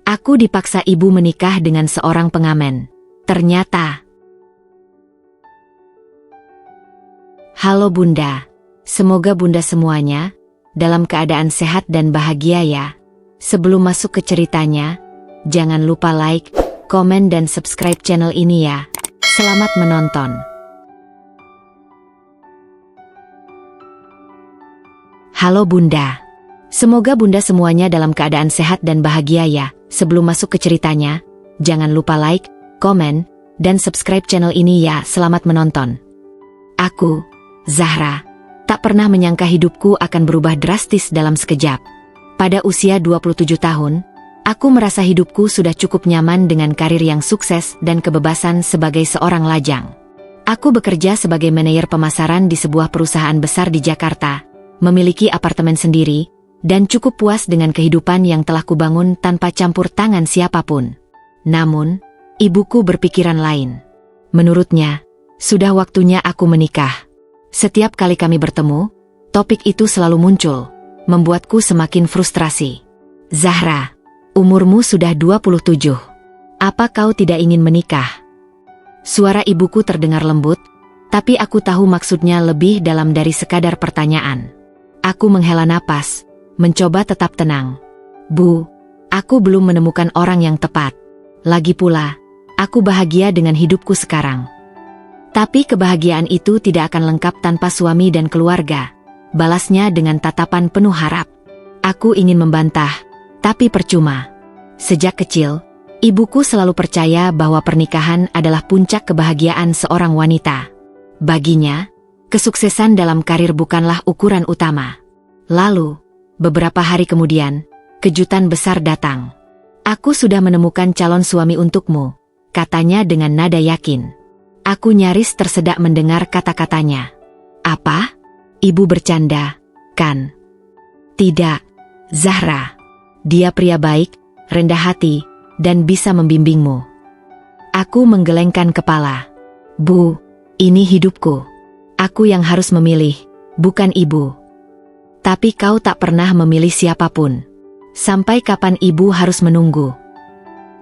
Aku dipaksa ibu menikah dengan seorang pengamen. Ternyata. Halo Bunda. Semoga Bunda semuanya dalam keadaan sehat dan bahagia ya. Sebelum masuk ke ceritanya, jangan lupa like, komen dan subscribe channel ini ya. Selamat menonton. Halo Bunda. Semoga Bunda semuanya dalam keadaan sehat dan bahagia ya. Sebelum masuk ke ceritanya, jangan lupa like, komen, dan subscribe channel ini ya. Selamat menonton. Aku, Zahra, tak pernah menyangka hidupku akan berubah drastis dalam sekejap. Pada usia 27 tahun, aku merasa hidupku sudah cukup nyaman dengan karir yang sukses dan kebebasan sebagai seorang lajang. Aku bekerja sebagai manajer pemasaran di sebuah perusahaan besar di Jakarta, memiliki apartemen sendiri, dan cukup puas dengan kehidupan yang telah kubangun tanpa campur tangan siapapun. Namun, ibuku berpikiran lain. Menurutnya, sudah waktunya aku menikah. Setiap kali kami bertemu, topik itu selalu muncul, membuatku semakin frustrasi. Zahra, umurmu sudah 27. Apa kau tidak ingin menikah? Suara ibuku terdengar lembut, tapi aku tahu maksudnya lebih dalam dari sekadar pertanyaan. Aku menghela napas, mencoba tetap tenang. Bu, aku belum menemukan orang yang tepat. Lagi pula, aku bahagia dengan hidupku sekarang. Tapi kebahagiaan itu tidak akan lengkap tanpa suami dan keluarga, balasnya dengan tatapan penuh harap. Aku ingin membantah, tapi percuma. Sejak kecil, ibuku selalu percaya bahwa pernikahan adalah puncak kebahagiaan seorang wanita. Baginya, kesuksesan dalam karir bukanlah ukuran utama. Lalu, beberapa hari kemudian, kejutan besar datang. Aku sudah menemukan calon suami untukmu, katanya dengan nada yakin. Aku nyaris tersedak mendengar kata-katanya. Apa? Ibu bercanda, kan? Tidak, Zahra. Dia pria baik, rendah hati, dan bisa membimbingmu. Aku menggelengkan kepala. Bu, ini hidupku. Aku yang harus memilih, bukan ibu. Tapi kau tak pernah memilih siapapun. Sampai kapan ibu harus menunggu?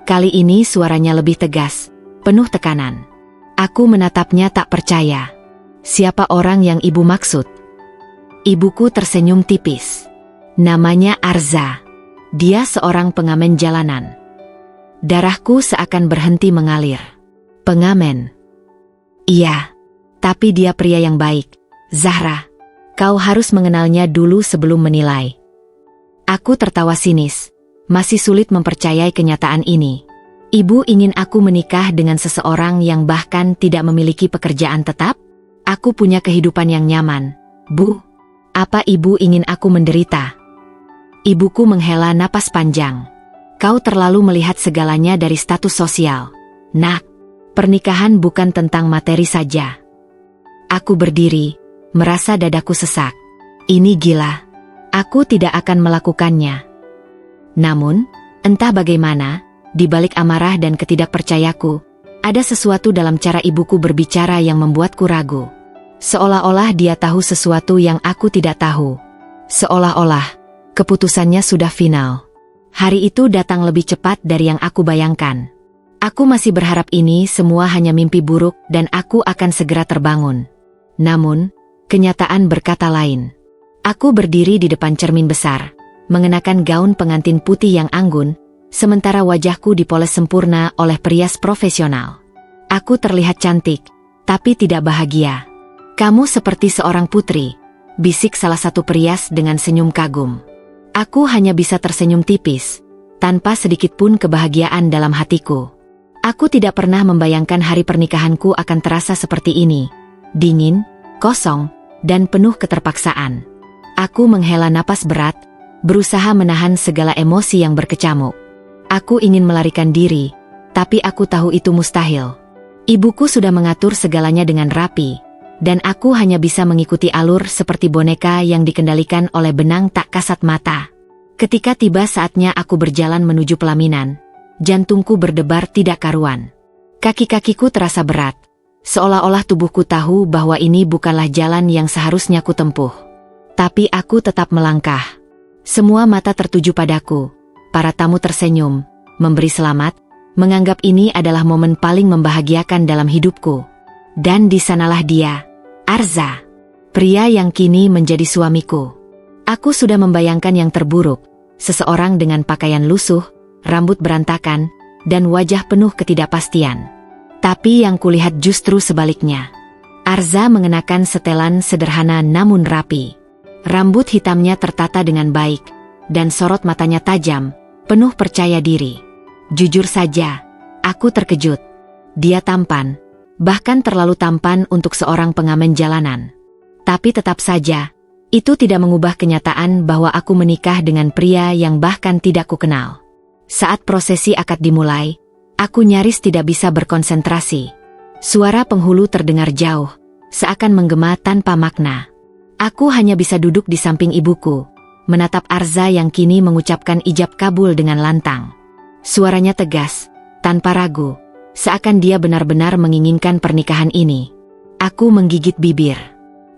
Kali ini suaranya lebih tegas, penuh tekanan. Aku menatapnya tak percaya. Siapa orang yang ibu maksud? Ibuku tersenyum tipis. Namanya Arza. Dia seorang pengamen jalanan. Darahku seakan berhenti mengalir. Pengamen? Iya, tapi dia pria yang baik, Zahra. Kau harus mengenalnya dulu sebelum menilai. Aku tertawa sinis, masih sulit mempercayai kenyataan ini. Ibu ingin aku menikah dengan seseorang yang bahkan tidak memiliki pekerjaan tetap? Aku punya kehidupan yang nyaman. Bu, apa ibu ingin aku menderita? Ibuku menghela napas panjang. Kau terlalu melihat segalanya dari status sosial. Nak, pernikahan bukan tentang materi saja. Aku berdiri, merasa dadaku sesak. Ini gila. Aku tidak akan melakukannya. Namun, entah bagaimana, di balik amarah dan ketidakpercayaku, ada sesuatu dalam cara ibuku berbicara yang membuatku ragu. Seolah-olah dia tahu sesuatu yang aku tidak tahu. Seolah-olah, keputusannya sudah final. Hari itu datang lebih cepat dari yang aku bayangkan. Aku masih berharap ini semua hanya mimpi buruk dan aku akan segera terbangun. Namun, kenyataan berkata lain. Aku berdiri di depan cermin besar, mengenakan gaun pengantin putih yang anggun, sementara wajahku dipoles sempurna oleh perias profesional. Aku terlihat cantik, tapi tidak bahagia. Kamu seperti seorang putri, bisik salah satu perias dengan senyum kagum. Aku hanya bisa tersenyum tipis, tanpa sedikit pun kebahagiaan dalam hatiku. Aku tidak pernah membayangkan hari pernikahanku akan terasa seperti ini. Dingin, kosong, dan penuh keterpaksaan. Aku menghela napas berat, berusaha menahan segala emosi yang berkecamuk. Aku ingin melarikan diri, tapi aku tahu itu mustahil. Ibuku sudah mengatur segalanya dengan rapi, dan aku hanya bisa mengikuti alur seperti boneka yang dikendalikan oleh benang tak kasat mata. Ketika tiba saatnya aku berjalan menuju pelaminan, jantungku berdebar tidak karuan. Kaki-kakiku terasa berat, seolah-olah tubuhku tahu bahwa ini bukanlah jalan yang seharusnya ku tempuh. Tapi aku tetap melangkah. Semua mata tertuju padaku, para tamu tersenyum, memberi selamat, menganggap ini adalah momen paling membahagiakan dalam hidupku. Dan di sanalah dia, Arza, pria yang kini menjadi suamiku. Aku sudah membayangkan yang terburuk, seseorang dengan pakaian lusuh, rambut berantakan, dan wajah penuh ketidakpastian. Tapi yang kulihat justru sebaliknya. Arza mengenakan setelan sederhana namun rapi. Rambut hitamnya tertata dengan baik, dan sorot matanya tajam, penuh percaya diri. Jujur saja, aku terkejut. Dia tampan, bahkan terlalu tampan untuk seorang pengamen jalanan. Tapi tetap saja, itu tidak mengubah kenyataan bahwa aku menikah dengan pria yang bahkan tidak kukenal. Saat prosesi akad dimulai, aku nyaris tidak bisa berkonsentrasi. Suara penghulu terdengar jauh, seakan menggema tanpa makna. Aku hanya bisa duduk di samping ibuku, menatap Arza yang kini mengucapkan ijab kabul dengan lantang. Suaranya tegas, tanpa ragu, seakan dia benar-benar menginginkan pernikahan ini. Aku menggigit bibir.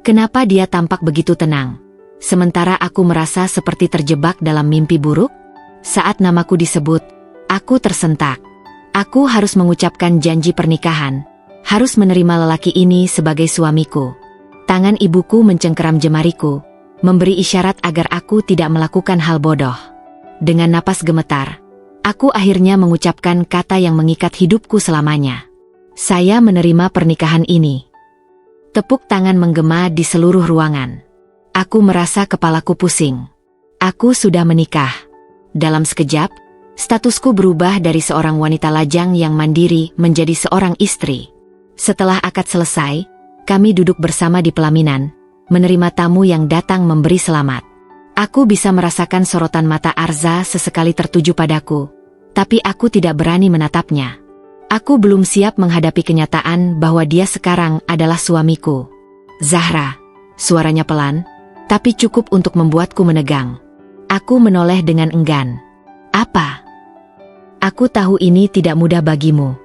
Kenapa dia tampak begitu tenang, sementara aku merasa seperti terjebak dalam mimpi buruk? Saat namaku disebut, aku tersentak. Aku harus mengucapkan janji pernikahan, harus menerima lelaki ini sebagai suamiku. Tangan ibuku mencengkeram jemariku, memberi isyarat agar aku tidak melakukan hal bodoh. Dengan napas gemetar, aku akhirnya mengucapkan kata yang mengikat hidupku selamanya. Saya menerima pernikahan ini. Tepuk tangan menggema di seluruh ruangan. Aku merasa kepalaku pusing. Aku sudah menikah. Dalam sekejap, statusku berubah dari seorang wanita lajang yang mandiri menjadi seorang istri. Setelah akad selesai, kami duduk bersama di pelaminan, menerima tamu yang datang memberi selamat. Aku bisa merasakan sorotan mata Arza sesekali tertuju padaku, tapi aku tidak berani menatapnya. Aku belum siap menghadapi kenyataan bahwa dia sekarang adalah suamiku. Zahra, suaranya pelan, tapi cukup untuk membuatku menegang. Aku menoleh dengan enggan. Apa? Aku tahu ini tidak mudah bagimu.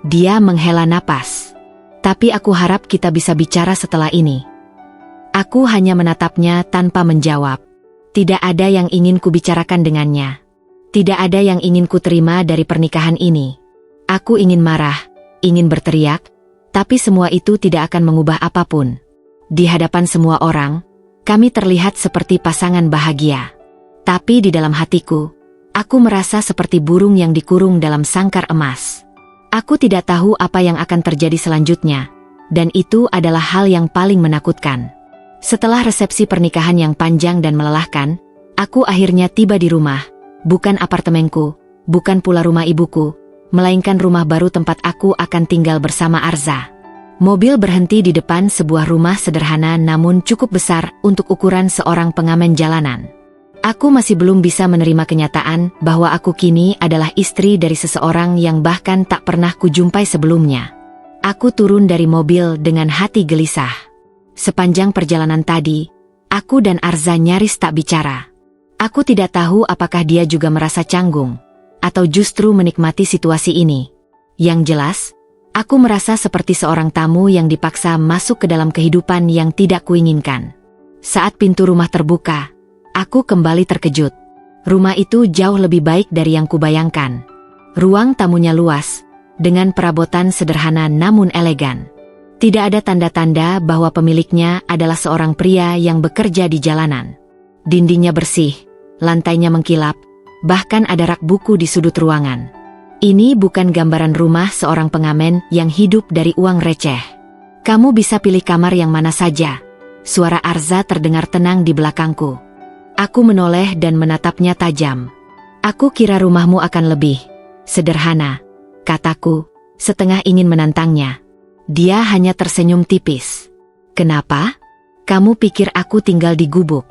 Dia menghela napas. Tapi aku harap kita bisa bicara setelah ini. Aku hanya menatapnya tanpa menjawab. Tidak ada yang ingin kubicarakan dengannya. Tidak ada yang ingin kuterima dari pernikahan ini. Aku ingin marah, ingin berteriak, tapi semua itu tidak akan mengubah apapun. Di hadapan semua orang, kami terlihat seperti pasangan bahagia. Tapi di dalam hatiku, aku merasa seperti burung yang dikurung dalam sangkar emas. Aku tidak tahu apa yang akan terjadi selanjutnya, dan itu adalah hal yang paling menakutkan. Setelah resepsi pernikahan yang panjang dan melelahkan, aku akhirnya tiba di rumah, bukan apartemenku, bukan pula rumah ibuku, melainkan rumah baru tempat aku akan tinggal bersama Arza. Mobil berhenti di depan sebuah rumah sederhana namun cukup besar untuk ukuran seorang pengamen jalanan. Aku masih belum bisa menerima kenyataan bahwa aku kini adalah istri dari seseorang yang bahkan tak pernah kujumpai sebelumnya. Aku turun dari mobil dengan hati gelisah. Sepanjang perjalanan tadi, aku dan Arza nyaris tak bicara. Aku tidak tahu apakah dia juga merasa canggung, atau justru menikmati situasi ini. Yang jelas, aku merasa seperti seorang tamu yang dipaksa masuk ke dalam kehidupan yang tidak kuinginkan. Saat pintu rumah terbuka, aku kembali terkejut. Rumah itu jauh lebih baik dari yang kubayangkan. Ruang tamunya luas, dengan perabotan sederhana namun elegan. Tidak ada tanda-tanda bahwa pemiliknya adalah seorang pria yang bekerja di jalanan. Dindingnya bersih, lantainya mengkilap, bahkan ada rak buku di sudut ruangan. Ini bukan gambaran rumah seorang pengamen yang hidup dari uang receh. Kamu bisa pilih kamar yang mana saja. Suara Arza terdengar tenang di belakangku. Aku menoleh dan menatapnya tajam. Aku kira rumahmu akan lebih sederhana, kataku, setengah ingin menantangnya. Dia hanya tersenyum tipis. Kenapa? Kamu pikir aku tinggal di gubuk?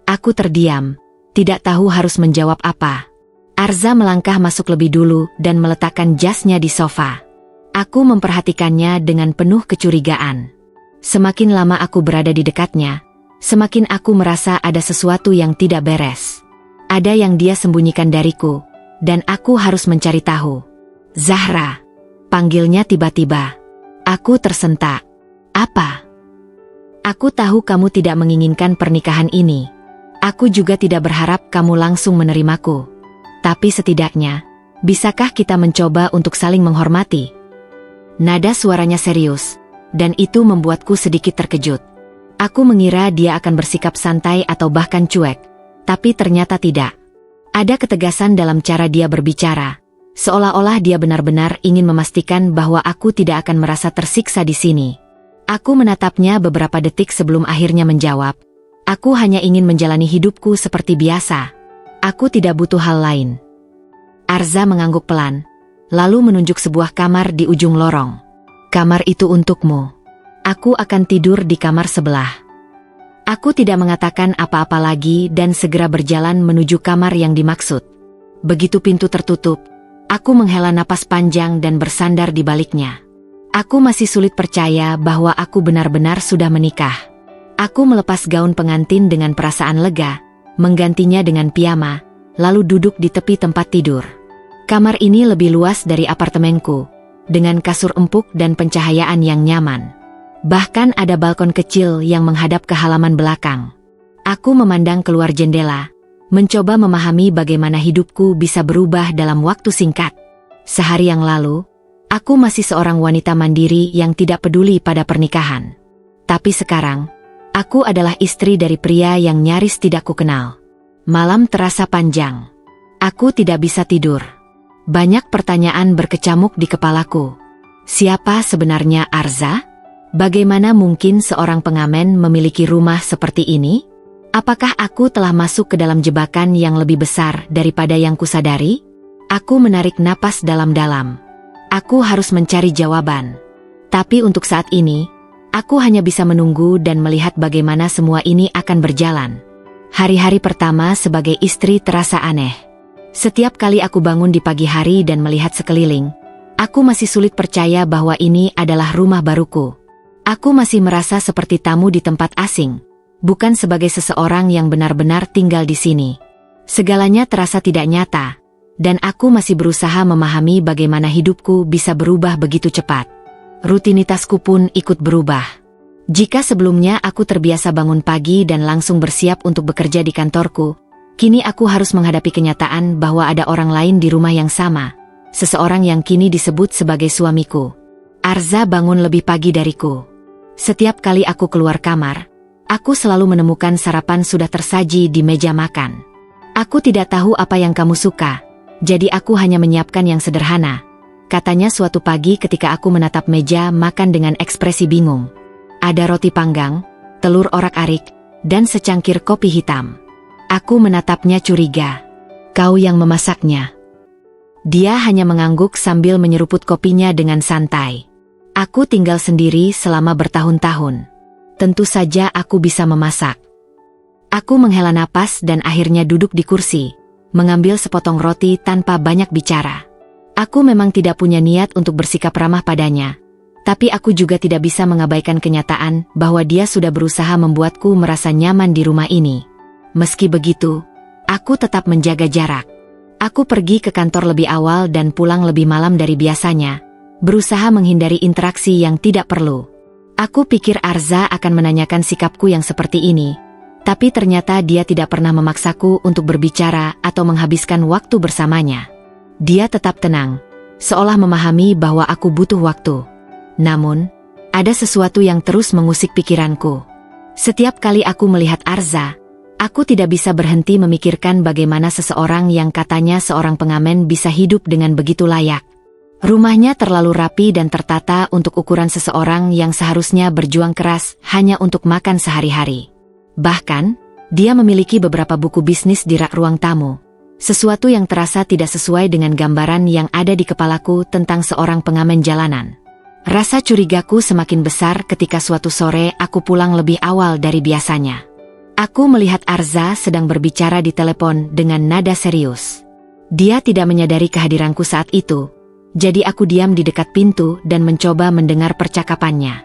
Aku terdiam. Tidak tahu harus menjawab apa. Arza melangkah masuk lebih dulu dan meletakkan jasnya di sofa. Aku memperhatikannya dengan penuh kecurigaan. Semakin lama aku berada di dekatnya, semakin aku merasa ada sesuatu yang tidak beres. Ada yang dia sembunyikan dariku, dan aku harus mencari tahu. Zahra, panggilnya tiba-tiba. Aku tersentak. Apa? Aku tahu kamu tidak menginginkan pernikahan ini. Aku juga tidak berharap kamu langsung menerimaku. Tapi setidaknya, bisakah kita mencoba untuk saling menghormati? Nada suaranya serius, dan itu membuatku sedikit terkejut. Aku mengira dia akan bersikap santai atau bahkan cuek, tapi ternyata tidak. Ada ketegasan dalam cara dia berbicara, seolah-olah dia benar-benar ingin memastikan bahwa aku tidak akan merasa tersiksa di sini. Aku menatapnya beberapa detik sebelum akhirnya menjawab, "Aku hanya ingin menjalani hidupku seperti biasa. Aku tidak butuh hal lain." Arza mengangguk pelan, lalu menunjuk sebuah kamar di ujung lorong. "Kamar itu untukmu. Aku akan tidur di kamar sebelah." Aku tidak mengatakan apa-apa lagi dan segera berjalan menuju kamar yang dimaksud. Begitu pintu tertutup, aku menghela napas panjang dan bersandar di baliknya. Aku masih sulit percaya bahwa aku benar-benar sudah menikah. Aku melepas gaun pengantin dengan perasaan lega, menggantinya dengan piyama, lalu duduk di tepi tempat tidur. Kamar ini lebih luas dari apartemenku, dengan kasur empuk dan pencahayaan yang nyaman. Bahkan ada balkon kecil yang menghadap ke halaman belakang. Aku memandang keluar jendela, mencoba memahami bagaimana hidupku bisa berubah dalam waktu singkat. Sehari yang lalu, aku masih seorang wanita mandiri yang tidak peduli pada pernikahan. Tapi sekarang, aku adalah istri dari pria yang nyaris tidak kukenal. Malam terasa panjang. Aku tidak bisa tidur. Banyak pertanyaan berkecamuk di kepalaku. Siapa sebenarnya Arza? Bagaimana mungkin seorang pengamen memiliki rumah seperti ini? Apakah aku telah masuk ke dalam jebakan yang lebih besar daripada yang kusadari? Aku menarik napas dalam-dalam. Aku harus mencari jawaban. Tapi untuk saat ini, aku hanya bisa menunggu dan melihat bagaimana semua ini akan berjalan. Hari-hari pertama sebagai istri terasa aneh. Setiap kali aku bangun di pagi hari dan melihat sekeliling, aku masih sulit percaya bahwa ini adalah rumah baruku. Aku masih merasa seperti tamu di tempat asing, bukan sebagai seseorang yang benar-benar tinggal di sini. Segalanya terasa tidak nyata, dan aku masih berusaha memahami bagaimana hidupku bisa berubah begitu cepat. Rutinitasku pun ikut berubah. Jika sebelumnya aku terbiasa bangun pagi dan langsung bersiap untuk bekerja di kantorku, kini aku harus menghadapi kenyataan bahwa ada orang lain di rumah yang sama, seseorang yang kini disebut sebagai suamiku. Arza bangun lebih pagi dariku. Setiap kali aku keluar kamar, aku selalu menemukan sarapan sudah tersaji di meja makan. "Aku tidak tahu apa yang kamu suka, jadi aku hanya menyiapkan yang sederhana," katanya suatu pagi ketika aku menatap meja makan dengan ekspresi bingung. Ada roti panggang, telur orak-arik, dan secangkir kopi hitam. Aku menatapnya curiga. "Kau yang memasaknya?" Dia hanya mengangguk sambil menyeruput kopinya dengan santai. "Aku tinggal sendiri selama bertahun-tahun. Tentu saja aku bisa memasak." Aku menghela napas dan akhirnya duduk di kursi, mengambil sepotong roti tanpa banyak bicara. Aku memang tidak punya niat untuk bersikap ramah padanya, tapi aku juga tidak bisa mengabaikan kenyataan bahwa dia sudah berusaha membuatku merasa nyaman di rumah ini. Meski begitu, aku tetap menjaga jarak. Aku pergi ke kantor lebih awal dan pulang lebih malam dari biasanya, berusaha menghindari interaksi yang tidak perlu. Aku pikir Arza akan menanyakan sikapku yang seperti ini, tapi ternyata dia tidak pernah memaksaku untuk berbicara atau menghabiskan waktu bersamanya. Dia tetap tenang, seolah memahami bahwa aku butuh waktu. Namun, ada sesuatu yang terus mengusik pikiranku. Setiap kali aku melihat Arza, aku tidak bisa berhenti memikirkan bagaimana seseorang yang katanya seorang pengamen bisa hidup dengan begitu layak. Rumahnya terlalu rapi dan tertata untuk ukuran seseorang yang seharusnya berjuang keras hanya untuk makan sehari-hari. Bahkan, dia memiliki beberapa buku bisnis di rak ruang tamu. Sesuatu yang terasa tidak sesuai dengan gambaran yang ada di kepalaku tentang seorang pengamen jalanan. Rasa curigaku semakin besar ketika suatu sore aku pulang lebih awal dari biasanya. Aku melihat Arza sedang berbicara di telepon dengan nada serius. Dia tidak menyadari kehadiranku saat itu, jadi aku diam di dekat pintu dan mencoba mendengar percakapannya.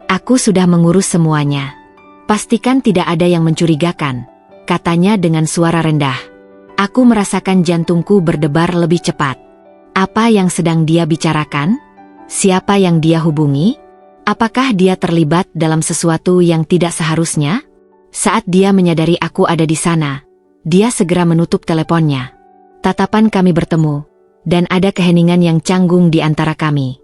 "Aku sudah mengurus semuanya. Pastikan tidak ada yang mencurigakan," katanya dengan suara rendah. Aku merasakan jantungku berdebar lebih cepat. Apa yang sedang dia bicarakan? Siapa yang dia hubungi? Apakah dia terlibat dalam sesuatu yang tidak seharusnya? Saat dia menyadari aku ada di sana, dia segera menutup teleponnya. Tatapan kami bertemu, dan ada keheningan yang canggung di antara kami.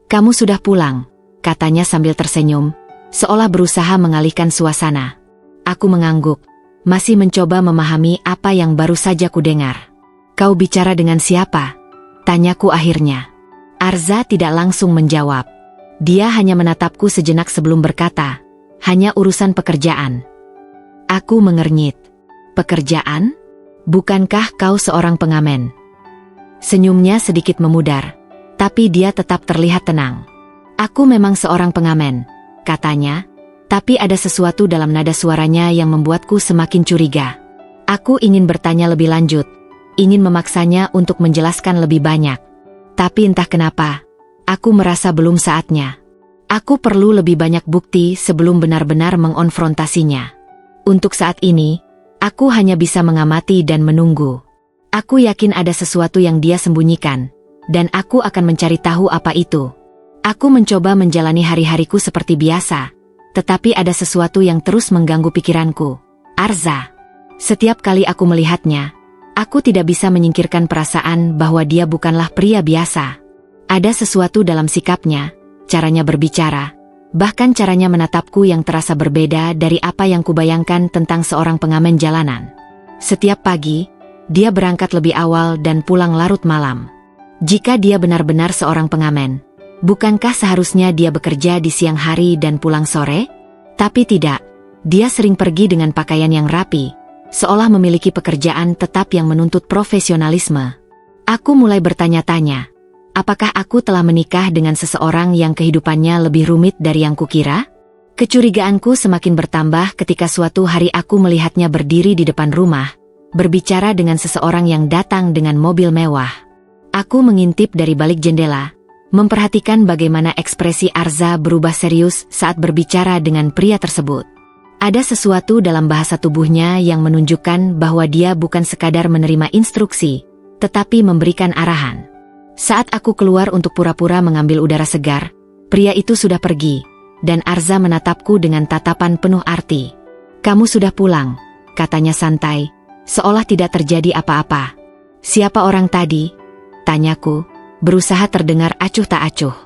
"Kamu sudah pulang," katanya sambil tersenyum, seolah berusaha mengalihkan suasana. Aku mengangguk, masih mencoba memahami apa yang baru saja kudengar. "Kau bicara dengan siapa?" tanyaku akhirnya. Arza tidak langsung menjawab. Dia hanya menatapku sejenak sebelum berkata, "Hanya urusan pekerjaan." Aku mengernyit. "Pekerjaan? Bukankah kau seorang pengamen?" Senyumnya sedikit memudar, tapi dia tetap terlihat tenang. "Aku memang seorang pengamen," katanya, tapi ada sesuatu dalam nada suaranya yang membuatku semakin curiga. Aku ingin bertanya lebih lanjut, ingin memaksanya untuk menjelaskan lebih banyak. Tapi entah kenapa, aku merasa belum saatnya. Aku perlu lebih banyak bukti sebelum benar-benar mengonfrontasinya. Untuk saat ini, aku hanya bisa mengamati dan menunggu. Aku yakin ada sesuatu yang dia sembunyikan, dan aku akan mencari tahu apa itu. Aku mencoba menjalani hari-hariku seperti biasa, tetapi ada sesuatu yang terus mengganggu pikiranku. Arza. Setiap kali aku melihatnya, aku tidak bisa menyingkirkan perasaan bahwa dia bukanlah pria biasa. Ada sesuatu dalam sikapnya, caranya berbicara, bahkan caranya menatapku yang terasa berbeda dari apa yang kubayangkan tentang seorang pengamen jalanan. Setiap pagi, dia berangkat lebih awal dan pulang larut malam. Jika dia benar-benar seorang pengamen, bukankah seharusnya dia bekerja di siang hari dan pulang sore? Tapi tidak, dia sering pergi dengan pakaian yang rapi, seolah memiliki pekerjaan tetap yang menuntut profesionalisme. Aku mulai bertanya-tanya, apakah aku telah menikah dengan seseorang yang kehidupannya lebih rumit dari yang kukira? Kecurigaanku semakin bertambah ketika suatu hari aku melihatnya berdiri di depan rumah, berbicara dengan seseorang yang datang dengan mobil mewah. Aku mengintip dari balik jendela, memperhatikan bagaimana ekspresi Arza berubah serius saat berbicara dengan pria tersebut. Ada sesuatu dalam bahasa tubuhnya yang menunjukkan bahwa dia bukan sekadar menerima instruksi, tetapi memberikan arahan. Saat aku keluar untuk pura-pura mengambil udara segar, pria itu sudah pergi, dan Arza menatapku dengan tatapan penuh arti. "Kamu sudah pulang," katanya santai, seolah tidak terjadi apa-apa. "Siapa orang tadi?" tanyaku, berusaha terdengar acuh tak acuh.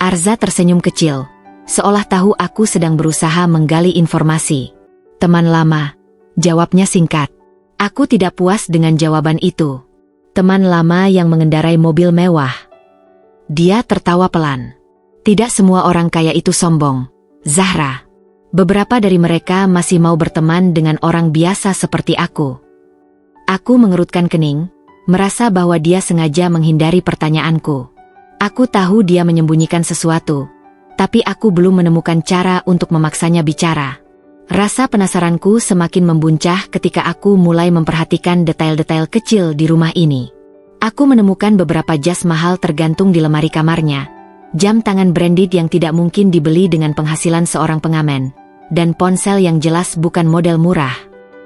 Arza tersenyum kecil, seolah tahu aku sedang berusaha menggali informasi. "Teman lama," jawabnya singkat. Aku tidak puas dengan jawaban itu. Teman lama yang mengendarai mobil mewah. Dia tertawa pelan. "Tidak semua orang kaya itu sombong, Zahra. Beberapa dari mereka masih mau berteman dengan orang biasa seperti aku." Aku mengerutkan kening, merasa bahwa dia sengaja menghindari pertanyaanku. Aku tahu dia menyembunyikan sesuatu, tapi aku belum menemukan cara untuk memaksanya bicara. Rasa penasaranku semakin membuncah ketika aku mulai memperhatikan detail-detail kecil di rumah ini. Aku menemukan beberapa jas mahal tergantung di lemari kamarnya, jam tangan branded yang tidak mungkin dibeli dengan penghasilan seorang pengamen, dan ponsel yang jelas bukan model murah.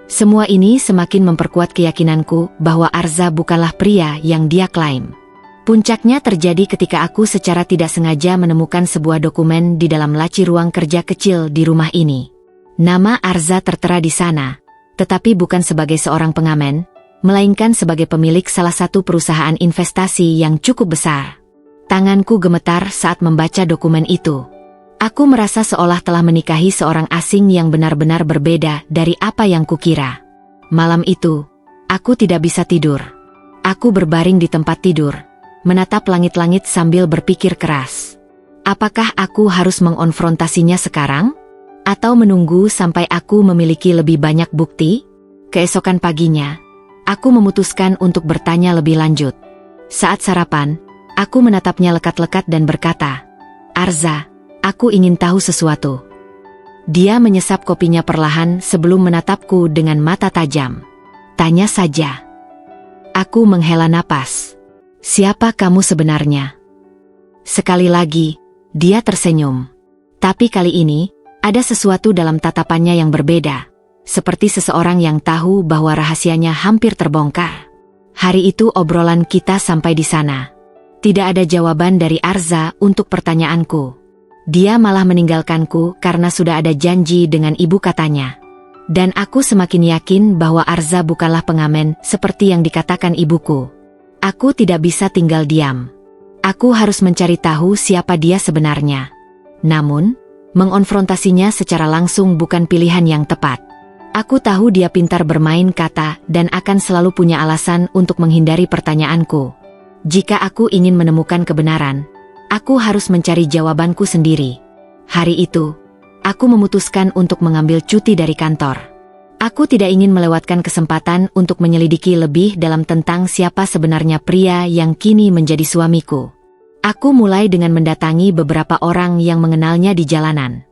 Semua ini semakin memperkuat keyakinanku bahwa Arza bukanlah pria yang dia klaim. Puncaknya terjadi ketika aku secara tidak sengaja menemukan sebuah dokumen di dalam laci ruang kerja kecil di rumah ini. Nama Arza tertera di sana, tetapi bukan sebagai seorang pengamen, melainkan sebagai pemilik salah satu perusahaan investasi yang cukup besar. Tanganku gemetar saat membaca dokumen itu. Aku merasa seolah telah menikahi seorang asing yang benar-benar berbeda dari apa yang kukira. Malam itu, aku tidak bisa tidur. Aku berbaring di tempat tidur, menatap langit-langit sambil berpikir keras. Apakah aku harus mengonfrontasinya sekarang? Atau menunggu sampai aku memiliki lebih banyak bukti? Keesokan paginya, aku memutuskan untuk bertanya lebih lanjut. Saat sarapan, aku menatapnya lekat-lekat dan berkata, "Arza, aku ingin tahu sesuatu." Dia menyesap kopinya perlahan sebelum menatapku dengan mata tajam. "Tanya saja." Aku menghela napas. "Siapa kamu sebenarnya?" Sekali lagi, dia tersenyum. Tapi kali ini, ada sesuatu dalam tatapannya yang berbeda, seperti seseorang yang tahu bahwa rahasianya hampir terbongkar. Hari itu obrolan kita sampai di sana. Tidak ada jawaban dari Arza untuk pertanyaanku. Dia malah meninggalkanku karena sudah ada janji dengan ibu katanya. Dan aku semakin yakin bahwa Arza bukanlah pengamen seperti yang dikatakan ibuku. Aku tidak bisa tinggal diam. Aku harus mencari tahu siapa dia sebenarnya. Namun, mengonfrontasinya secara langsung bukan pilihan yang tepat. Aku tahu dia pintar bermain kata dan akan selalu punya alasan untuk menghindari pertanyaanku. Jika aku ingin menemukan kebenaran, aku harus mencari jawabanku sendiri. Hari itu, aku memutuskan untuk mengambil cuti dari kantor. Aku tidak ingin melewatkan kesempatan untuk menyelidiki lebih dalam tentang siapa sebenarnya pria yang kini menjadi suamiku. Aku mulai dengan mendatangi beberapa orang yang mengenalnya di jalanan.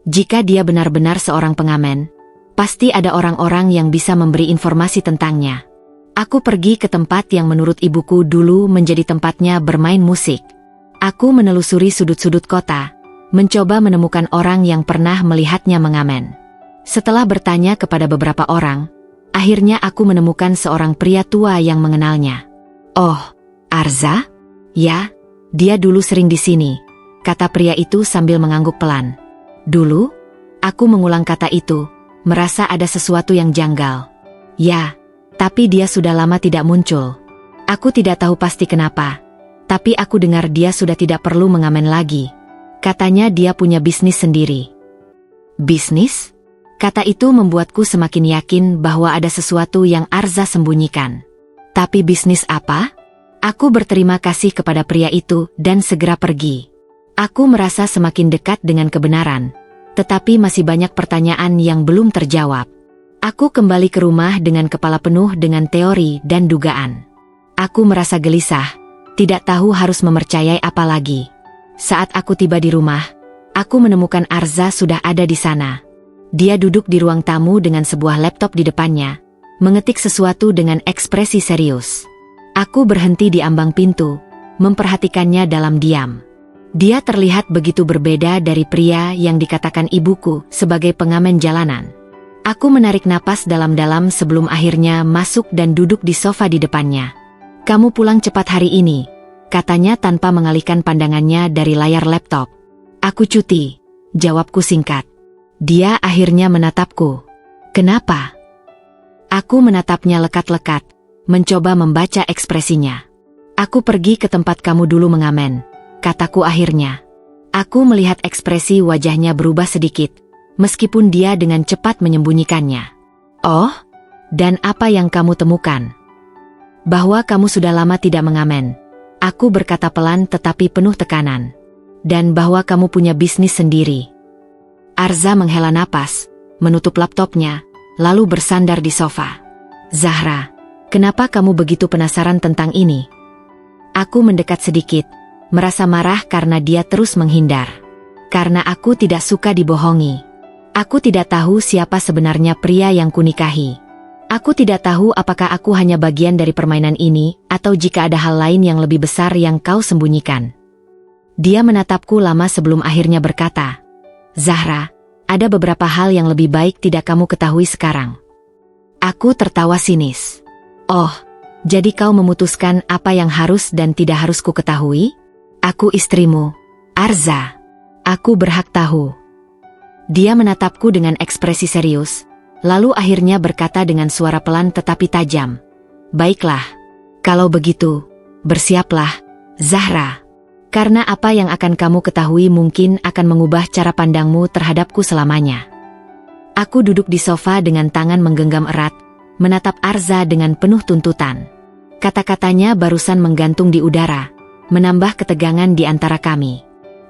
Jika dia benar-benar seorang pengamen, pasti ada orang-orang yang bisa memberi informasi tentangnya. Aku pergi ke tempat yang menurut ibuku dulu menjadi tempatnya bermain musik. Aku menelusuri sudut-sudut kota, mencoba menemukan orang yang pernah melihatnya mengamen. Setelah bertanya kepada beberapa orang, akhirnya aku menemukan seorang pria tua yang mengenalnya. "Oh, Arza? Ya, dia dulu sering di sini," kata pria itu sambil mengangguk pelan. "Dulu?" Aku mengulang kata itu, merasa ada sesuatu yang janggal. "Ya, tapi dia sudah lama tidak muncul. Aku tidak tahu pasti kenapa, tapi aku dengar dia sudah tidak perlu mengamen lagi. Katanya dia punya bisnis sendiri." "Bisnis?" Kata itu membuatku semakin yakin bahwa ada sesuatu yang Arza sembunyikan. "Tapi bisnis apa?" Aku berterima kasih kepada pria itu dan segera pergi. Aku merasa semakin dekat dengan kebenaran, tetapi masih banyak pertanyaan yang belum terjawab. Aku kembali ke rumah dengan kepala penuh dengan teori dan dugaan. Aku merasa gelisah, tidak tahu harus mempercayai apa lagi. Saat aku tiba di rumah, aku menemukan Arza sudah ada di sana. Dia duduk di ruang tamu dengan sebuah laptop di depannya, mengetik sesuatu dengan ekspresi serius. Aku berhenti di ambang pintu, memperhatikannya dalam diam. Dia terlihat begitu berbeda dari pria yang dikatakan ibuku sebagai pengamen jalanan. Aku menarik napas dalam-dalam sebelum akhirnya masuk dan duduk di sofa di depannya. "Kamu pulang cepat hari ini," katanya tanpa mengalihkan pandangannya dari layar laptop. "Aku cuti," jawabku singkat. Dia akhirnya menatapku. "Kenapa?" Aku menatapnya lekat-lekat, mencoba membaca ekspresinya. "Aku pergi ke tempat kamu dulu mengamen," kataku akhirnya. Aku melihat ekspresi wajahnya berubah sedikit, meskipun dia dengan cepat menyembunyikannya. "Oh, dan apa yang kamu temukan?" "Bahwa kamu sudah lama tidak mengamen," aku berkata pelan tetapi penuh tekanan. "Dan bahwa kamu punya bisnis sendiri." Arza menghela napas, menutup laptopnya, lalu bersandar di sofa. "Zahra, kenapa kamu begitu penasaran tentang ini?" Aku mendekat sedikit, merasa marah karena dia terus menghindar. Karena aku tidak suka dibohongi. Aku tidak tahu siapa sebenarnya pria yang kunikahi. Aku tidak tahu apakah aku hanya bagian dari permainan ini, atau jika ada hal lain yang lebih besar yang kau sembunyikan. Dia menatapku lama sebelum akhirnya berkata, "Zahra, ada beberapa hal yang lebih baik tidak kamu ketahui sekarang." Aku tertawa sinis. "Oh, jadi kau memutuskan apa yang harus dan tidak harus ku ketahui? Aku istrimu, Arza. Aku berhak tahu." Dia menatapku dengan ekspresi serius, lalu akhirnya berkata dengan suara pelan tetapi tajam, "Baiklah, kalau begitu, bersiaplah, Zahra. Karena apa yang akan kamu ketahui mungkin akan mengubah cara pandangmu terhadapku selamanya." Aku duduk di sofa dengan tangan menggenggam erat, menatap Arza dengan penuh tuntutan. Kata-katanya barusan menggantung di udara, menambah ketegangan di antara kami.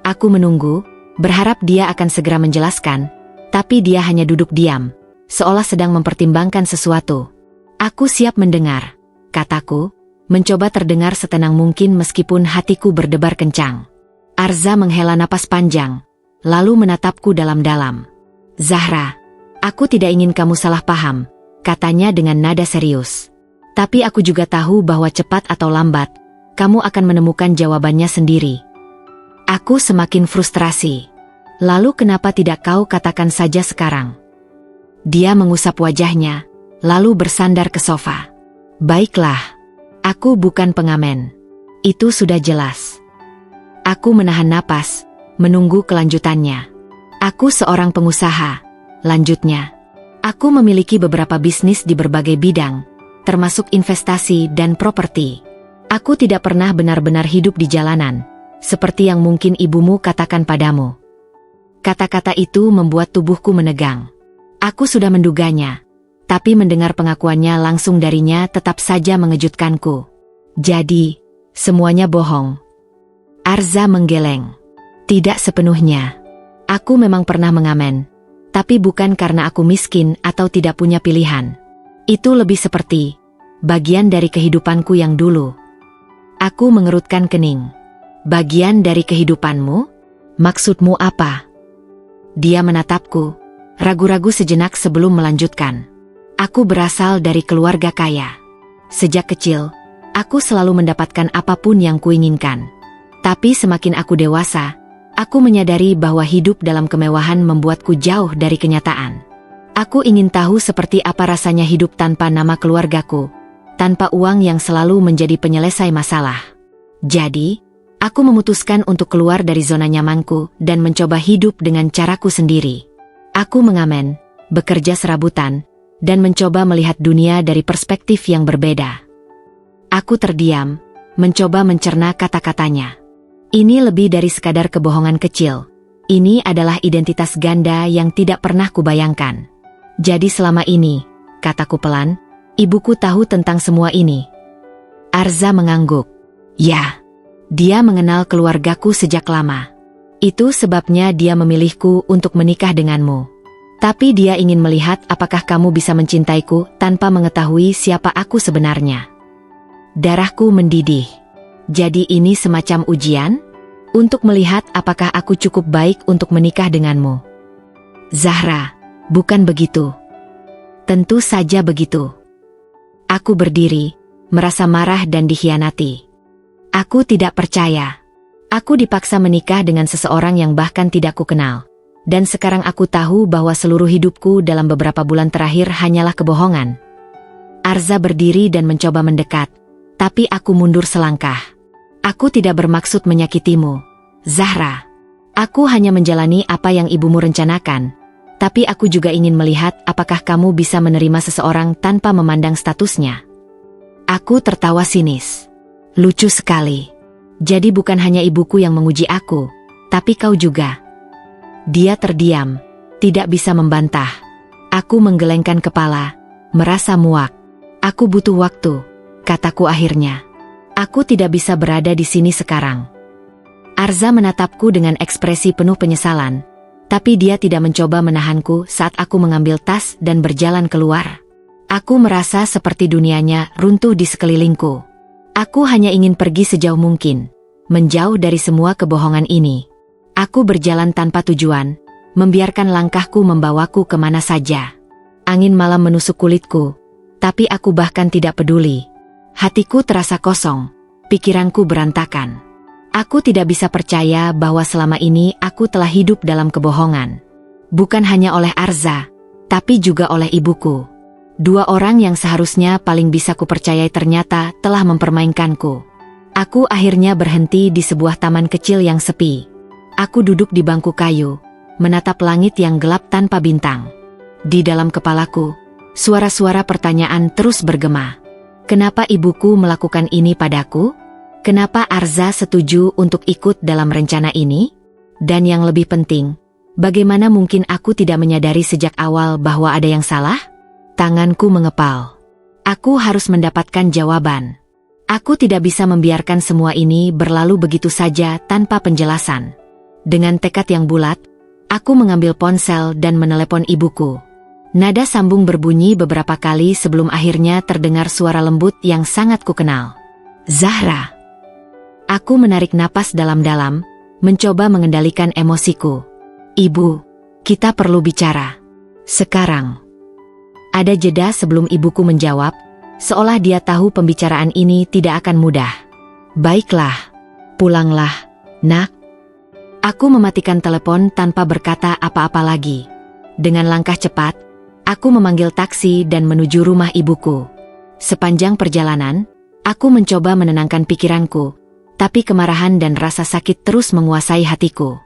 Aku menunggu, berharap dia akan segera menjelaskan, tapi dia hanya duduk diam, seolah sedang mempertimbangkan sesuatu. "Aku siap mendengar," kataku, mencoba terdengar setenang mungkin meskipun hatiku berdebar kencang. Arza menghela napas panjang, lalu menatapku dalam-dalam. "Zahra, aku tidak ingin kamu salah paham," katanya dengan nada serius. "Tapi aku juga tahu bahwa cepat atau lambat, kamu akan menemukan jawabannya sendiri." Aku semakin frustrasi. "Lalu kenapa tidak kau katakan saja sekarang?" Dia mengusap wajahnya, lalu bersandar ke sofa. "Baiklah, aku bukan pengamen. Itu sudah jelas." Aku menahan napas, menunggu kelanjutannya. "Aku seorang pengusaha," lanjutnya. Aku memiliki beberapa bisnis di berbagai bidang, termasuk investasi dan properti. Aku tidak pernah benar-benar hidup di jalanan, seperti yang mungkin ibumu katakan padamu. Kata-kata itu membuat tubuhku menegang. Aku sudah menduganya, tapi mendengar pengakuannya langsung darinya tetap saja mengejutkanku. Jadi, semuanya bohong. Arza menggeleng. Tidak sepenuhnya. Aku memang pernah mengamen, tapi bukan karena aku miskin atau tidak punya pilihan. Itu lebih seperti bagian dari kehidupanku yang dulu. Aku mengerutkan kening. Bagian dari kehidupanmu? Maksudmu apa? Dia menatapku, ragu-ragu sejenak sebelum melanjutkan. Aku berasal dari keluarga kaya. Sejak kecil, aku selalu mendapatkan apapun yang kuinginkan. Tapi semakin aku dewasa, aku menyadari bahwa hidup dalam kemewahan membuatku jauh dari kenyataan. Aku ingin tahu seperti apa rasanya hidup tanpa nama keluargaku, tanpa uang yang selalu menjadi penyelesai masalah. Jadi, aku memutuskan untuk keluar dari zona nyamanku dan mencoba hidup dengan caraku sendiri. Aku mengamen, bekerja serabutan, dan mencoba melihat dunia dari perspektif yang berbeda. Aku terdiam, mencoba mencerna kata-katanya. Ini lebih dari sekadar kebohongan kecil. Ini adalah identitas ganda yang tidak pernah kubayangkan. Jadi selama ini, kataku pelan, ibuku tahu tentang semua ini. Arza mengangguk. Ya, dia mengenal keluargaku sejak lama. Itu sebabnya dia memilihku untuk menikah denganmu. Tapi dia ingin melihat apakah kamu bisa mencintaiku tanpa mengetahui siapa aku sebenarnya. Darahku mendidih. Jadi ini semacam ujian? Untuk melihat apakah aku cukup baik untuk menikah denganmu. Zahra, bukan begitu. Tentu saja begitu. Aku berdiri, merasa marah dan dikhianati. Aku tidak percaya. Aku dipaksa menikah dengan seseorang yang bahkan tidak kukenal. Dan sekarang aku tahu bahwa seluruh hidupku dalam beberapa bulan terakhir hanyalah kebohongan. Arza berdiri dan mencoba mendekat, tapi aku mundur selangkah. Aku tidak bermaksud menyakitimu, Zahra. Aku hanya menjalani apa yang ibumu rencanakan, tapi aku juga ingin melihat apakah kamu bisa menerima seseorang tanpa memandang statusnya. Aku tertawa sinis. Lucu sekali. Jadi bukan hanya ibuku yang menguji aku, tapi kau juga. Dia terdiam, tidak bisa membantah. Aku menggelengkan kepala, merasa muak. Aku butuh waktu, kataku akhirnya. Aku tidak bisa berada di sini sekarang. Arza menatapku dengan ekspresi penuh penyesalan, tapi dia tidak mencoba menahanku saat aku mengambil tas dan berjalan keluar. Aku merasa seperti dunianya runtuh di sekelilingku. Aku hanya ingin pergi sejauh mungkin, menjauh dari semua kebohongan ini. Aku berjalan tanpa tujuan, membiarkan langkahku membawaku kemana saja. Angin malam menusuk kulitku, tapi aku bahkan tidak peduli. Hatiku terasa kosong, pikiranku berantakan. Aku tidak bisa percaya bahwa selama ini aku telah hidup dalam kebohongan. Bukan hanya oleh Arza, tapi juga oleh ibuku. Dua orang yang seharusnya paling bisa kupercayai ternyata telah mempermainkanku. Aku akhirnya berhenti di sebuah taman kecil yang sepi. Aku duduk di bangku kayu, menatap langit yang gelap tanpa bintang. Di dalam kepalaku, suara-suara pertanyaan terus bergema. Kenapa ibuku melakukan ini padaku? Kenapa Arza setuju untuk ikut dalam rencana ini? Dan yang lebih penting, bagaimana mungkin aku tidak menyadari sejak awal bahwa ada yang salah? Tanganku mengepal. Aku harus mendapatkan jawaban. Aku tidak bisa membiarkan semua ini berlalu begitu saja tanpa penjelasan. Dengan tekad yang bulat, aku mengambil ponsel dan menelepon ibuku. Nada sambung berbunyi beberapa kali sebelum akhirnya terdengar suara lembut yang sangat kukenal. Zahra. Aku menarik napas dalam-dalam, mencoba mengendalikan emosiku. Ibu, kita perlu bicara. Sekarang. Ada jeda sebelum ibuku menjawab, seolah dia tahu pembicaraan ini tidak akan mudah. Baiklah, pulanglah, nak. Aku mematikan telepon tanpa berkata apa-apa lagi. Dengan langkah cepat, aku memanggil taksi dan menuju rumah ibuku. Sepanjang perjalanan, aku mencoba menenangkan pikiranku, tapi kemarahan dan rasa sakit terus menguasai hatiku.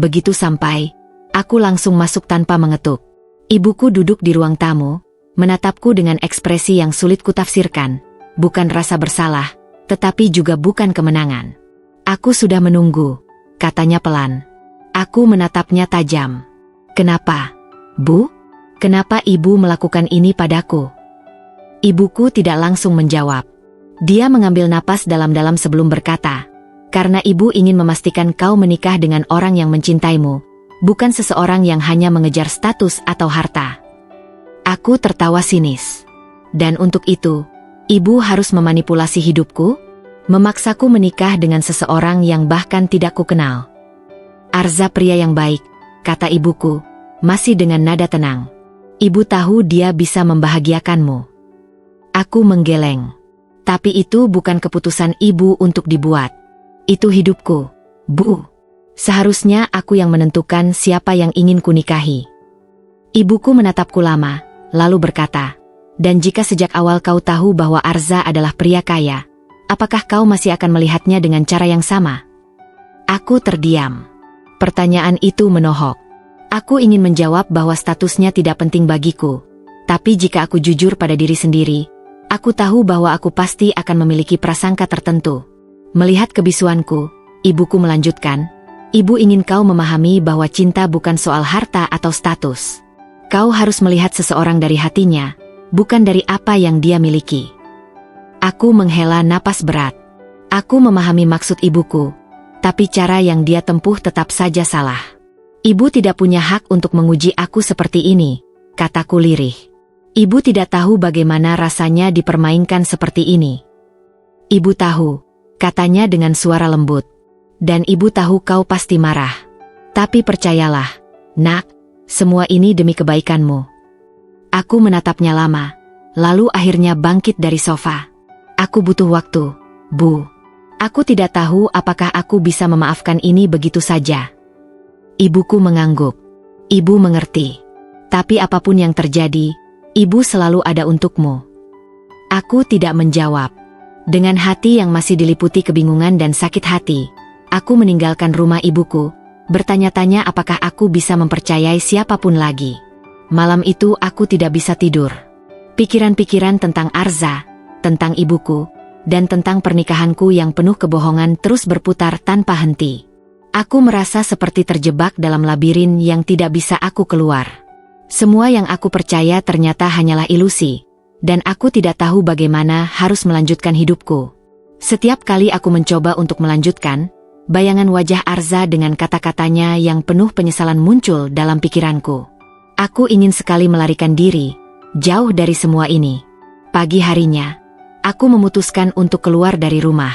Begitu sampai, aku langsung masuk tanpa mengetuk. Ibuku duduk di ruang tamu, menatapku dengan ekspresi yang sulit kutafsirkan, bukan rasa bersalah, tetapi juga bukan kemenangan. Aku sudah menunggu, katanya pelan. Aku menatapnya tajam. Kenapa, Bu? Kenapa ibu melakukan ini padaku? Ibuku tidak langsung menjawab. Dia mengambil napas dalam-dalam sebelum berkata, karena ibu ingin memastikan kau menikah dengan orang yang mencintaimu, bukan seseorang yang hanya mengejar status atau harta. Aku tertawa sinis. Dan untuk itu, ibu harus memanipulasi hidupku? Memaksaku menikah dengan seseorang yang bahkan tidak kukenal. Arza pria yang baik, kata ibuku, masih dengan nada tenang. Ibu tahu dia bisa membahagiakanmu. Aku menggeleng. Tapi itu bukan keputusan ibu untuk dibuat. Itu hidupku, Bu. Seharusnya aku yang menentukan siapa yang ingin kunikahi. Ibuku menatapku lama, lalu berkata, dan jika sejak awal kau tahu bahwa Arza adalah pria kaya, apakah kau masih akan melihatnya dengan cara yang sama? Aku terdiam. Pertanyaan itu menohok. Aku ingin menjawab bahwa statusnya tidak penting bagiku. Tapi jika aku jujur pada diri sendiri, aku tahu bahwa aku pasti akan memiliki prasangka tertentu. Melihat kebisuanku, ibuku melanjutkan, ibu ingin kau memahami bahwa cinta bukan soal harta atau status. Kau harus melihat seseorang dari hatinya, bukan dari apa yang dia miliki. Aku menghela napas berat. Aku memahami maksud ibuku, tapi cara yang dia tempuh tetap saja salah. Ibu tidak punya hak untuk menguji aku seperti ini, kataku lirih. Ibu tidak tahu bagaimana rasanya dipermainkan seperti ini. Ibu tahu, katanya dengan suara lembut. Dan ibu tahu kau pasti marah. Tapi percayalah, nak, semua ini demi kebaikanmu. Aku menatapnya lama, lalu akhirnya bangkit dari sofa. Aku butuh waktu, Bu. Aku tidak tahu apakah aku bisa memaafkan ini begitu saja. Ibuku mengangguk. Ibu mengerti. Tapi apapun yang terjadi, ibu selalu ada untukmu. Aku tidak menjawab. Dengan hati yang masih diliputi kebingungan dan sakit hati, aku meninggalkan rumah ibuku, bertanya-tanya apakah aku bisa mempercayai siapapun lagi. Malam itu aku tidak bisa tidur. Pikiran-pikiran tentang Arza, tentang ibuku, dan tentang pernikahanku yang penuh kebohongan terus berputar tanpa henti. Aku merasa seperti terjebak dalam labirin yang tidak bisa aku keluar. Semua yang aku percaya ternyata hanyalah ilusi, dan aku tidak tahu bagaimana harus melanjutkan hidupku. Setiap kali aku mencoba untuk melanjutkan, bayangan wajah Arza dengan kata-katanya yang penuh penyesalan muncul dalam pikiranku. Aku ingin sekali melarikan diri, jauh dari semua ini. Pagi harinya, aku memutuskan untuk keluar dari rumah.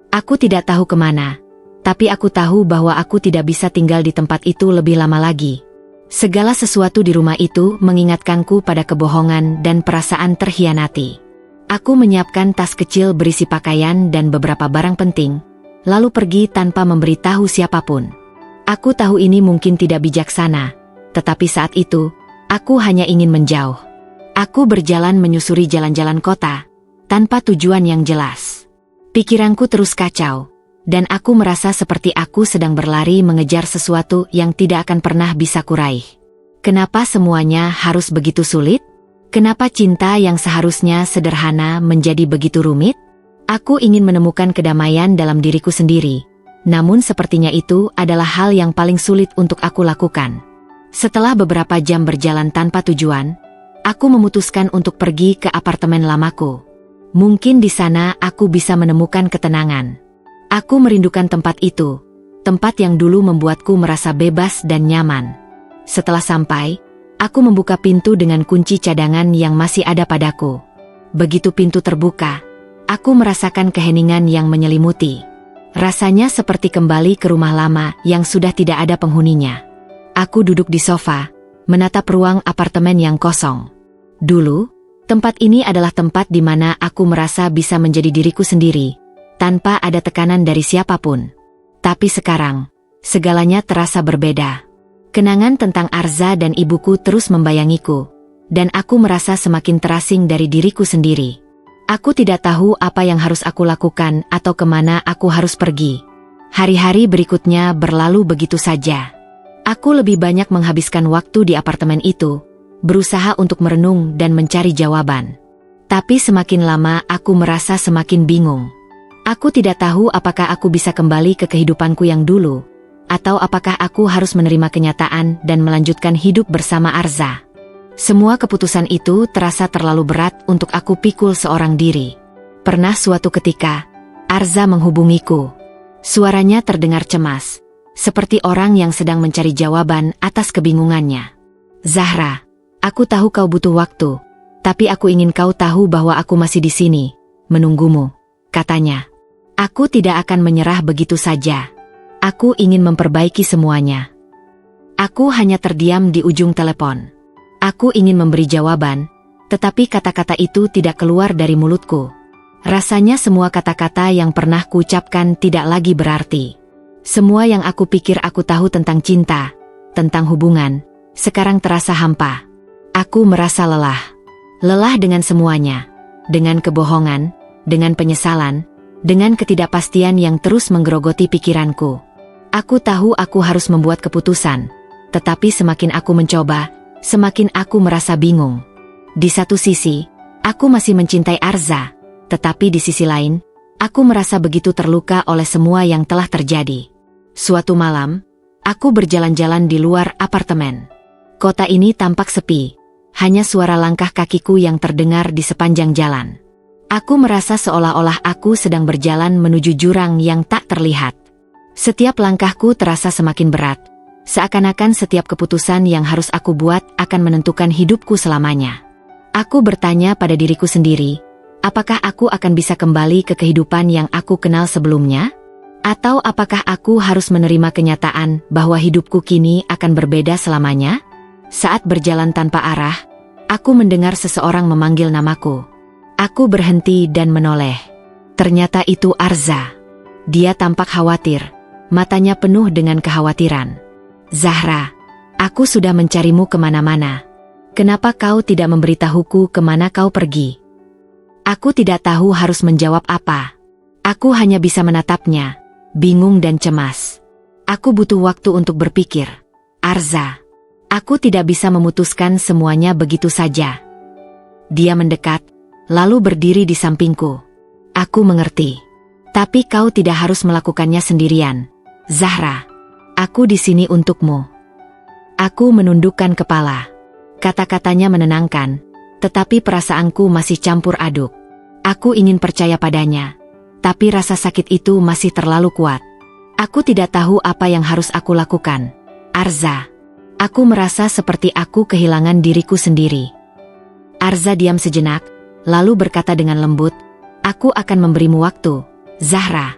Aku tidak tahu kemana, tapi aku tahu bahwa aku tidak bisa tinggal di tempat itu lebih lama lagi. Segala sesuatu di rumah itu mengingatkanku pada kebohongan dan perasaan terhianati. Aku menyiapkan tas kecil berisi pakaian dan beberapa barang penting, lalu pergi tanpa memberitahu siapapun. Aku tahu ini mungkin tidak bijaksana, tetapi saat itu, aku hanya ingin menjauh. Aku berjalan menyusuri jalan-jalan kota, tanpa tujuan yang jelas. Pikiranku terus kacau, dan aku merasa seperti aku sedang berlari mengejar sesuatu yang tidak akan pernah bisa kuraih. Kenapa semuanya harus begitu sulit? Kenapa cinta yang seharusnya sederhana menjadi begitu rumit? Aku ingin menemukan kedamaian dalam diriku sendiri, namun sepertinya itu adalah hal yang paling sulit untuk aku lakukan. Setelah beberapa jam berjalan tanpa tujuan, aku memutuskan untuk pergi ke apartemen lamaku. Mungkin di sana aku bisa menemukan ketenangan. Aku merindukan tempat itu, tempat yang dulu membuatku merasa bebas dan nyaman. Setelah sampai, aku membuka pintu dengan kunci cadangan yang masih ada padaku. Begitu pintu terbuka, aku merasakan keheningan yang menyelimuti. Rasanya seperti kembali ke rumah lama yang sudah tidak ada penghuninya. Aku duduk di sofa, menatap ruang apartemen yang kosong. Dulu, tempat ini adalah tempat di mana aku merasa bisa menjadi diriku sendiri, tanpa ada tekanan dari siapapun. Tapi sekarang, segalanya terasa berbeda. Kenangan tentang Arza dan ibuku terus membayangiku, dan aku merasa semakin terasing dari diriku sendiri. Aku tidak tahu apa yang harus aku lakukan atau kemana aku harus pergi. Hari-hari berikutnya berlalu begitu saja. Aku lebih banyak menghabiskan waktu di apartemen itu, berusaha untuk merenung dan mencari jawaban. Tapi semakin lama aku merasa semakin bingung. Aku tidak tahu apakah aku bisa kembali ke kehidupanku yang dulu, atau apakah aku harus menerima kenyataan dan melanjutkan hidup bersama Arza. Semua keputusan itu terasa terlalu berat untuk aku pikul seorang diri. Pernah suatu ketika, Arza menghubungiku. Suaranya terdengar cemas, seperti orang yang sedang mencari jawaban atas kebingungannya. "Zahra, aku tahu kau butuh waktu, tapi aku ingin kau tahu bahwa aku masih di sini, menunggumu," katanya. "Aku tidak akan menyerah begitu saja. Aku ingin memperbaiki semuanya." Aku hanya terdiam di ujung telepon. Aku ingin memberi jawaban, tetapi kata-kata itu tidak keluar dari mulutku. Rasanya semua kata-kata yang pernah kuucapkan tidak lagi berarti. Semua yang aku pikir aku tahu tentang cinta, tentang hubungan, sekarang terasa hampa. Aku merasa lelah. Lelah dengan semuanya. Dengan kebohongan, dengan penyesalan, dengan ketidakpastian yang terus menggerogoti pikiranku. Aku tahu aku harus membuat keputusan, tetapi semakin aku mencoba, semakin aku merasa bingung. Di satu sisi, aku masih mencintai Arza, tetapi di sisi lain, aku merasa begitu terluka oleh semua yang telah terjadi. Suatu malam, aku berjalan-jalan di luar apartemen. Kota ini tampak sepi, hanya suara langkah kakiku yang terdengar di sepanjang jalan. Aku merasa seolah-olah aku sedang berjalan menuju jurang yang tak terlihat. Setiap langkahku terasa semakin berat, seakan-akan setiap keputusan yang harus aku buat akan menentukan hidupku selamanya. Aku bertanya pada diriku sendiri, apakah aku akan bisa kembali ke kehidupan yang aku kenal sebelumnya? Atau apakah aku harus menerima kenyataan bahwa hidupku kini akan berbeda selamanya? Saat berjalan tanpa arah, aku mendengar seseorang memanggil namaku. Aku berhenti dan menoleh. Ternyata itu Arza. Dia tampak khawatir, matanya penuh dengan kekhawatiran. "Zahra, aku sudah mencarimu kemana-mana. Kenapa kau tidak memberitahuku kemana kau pergi?" Aku tidak tahu harus menjawab apa. Aku hanya bisa menatapnya, bingung dan cemas. Aku butuh waktu untuk berpikir. "Arza, aku tidak bisa memutuskan semuanya begitu saja." Dia mendekat, lalu berdiri di sampingku. "Aku mengerti. Tapi kau tidak harus melakukannya sendirian, Zahra. Aku di sini untukmu." Aku menundukkan kepala. Kata-katanya menenangkan, tetapi perasaanku masih campur aduk. Aku ingin percaya padanya, tapi rasa sakit itu masih terlalu kuat. Aku tidak tahu apa yang harus aku lakukan. "Arza, aku merasa seperti aku kehilangan diriku sendiri." Arza diam sejenak, lalu berkata dengan lembut, "Aku akan memberimu waktu, Zahra.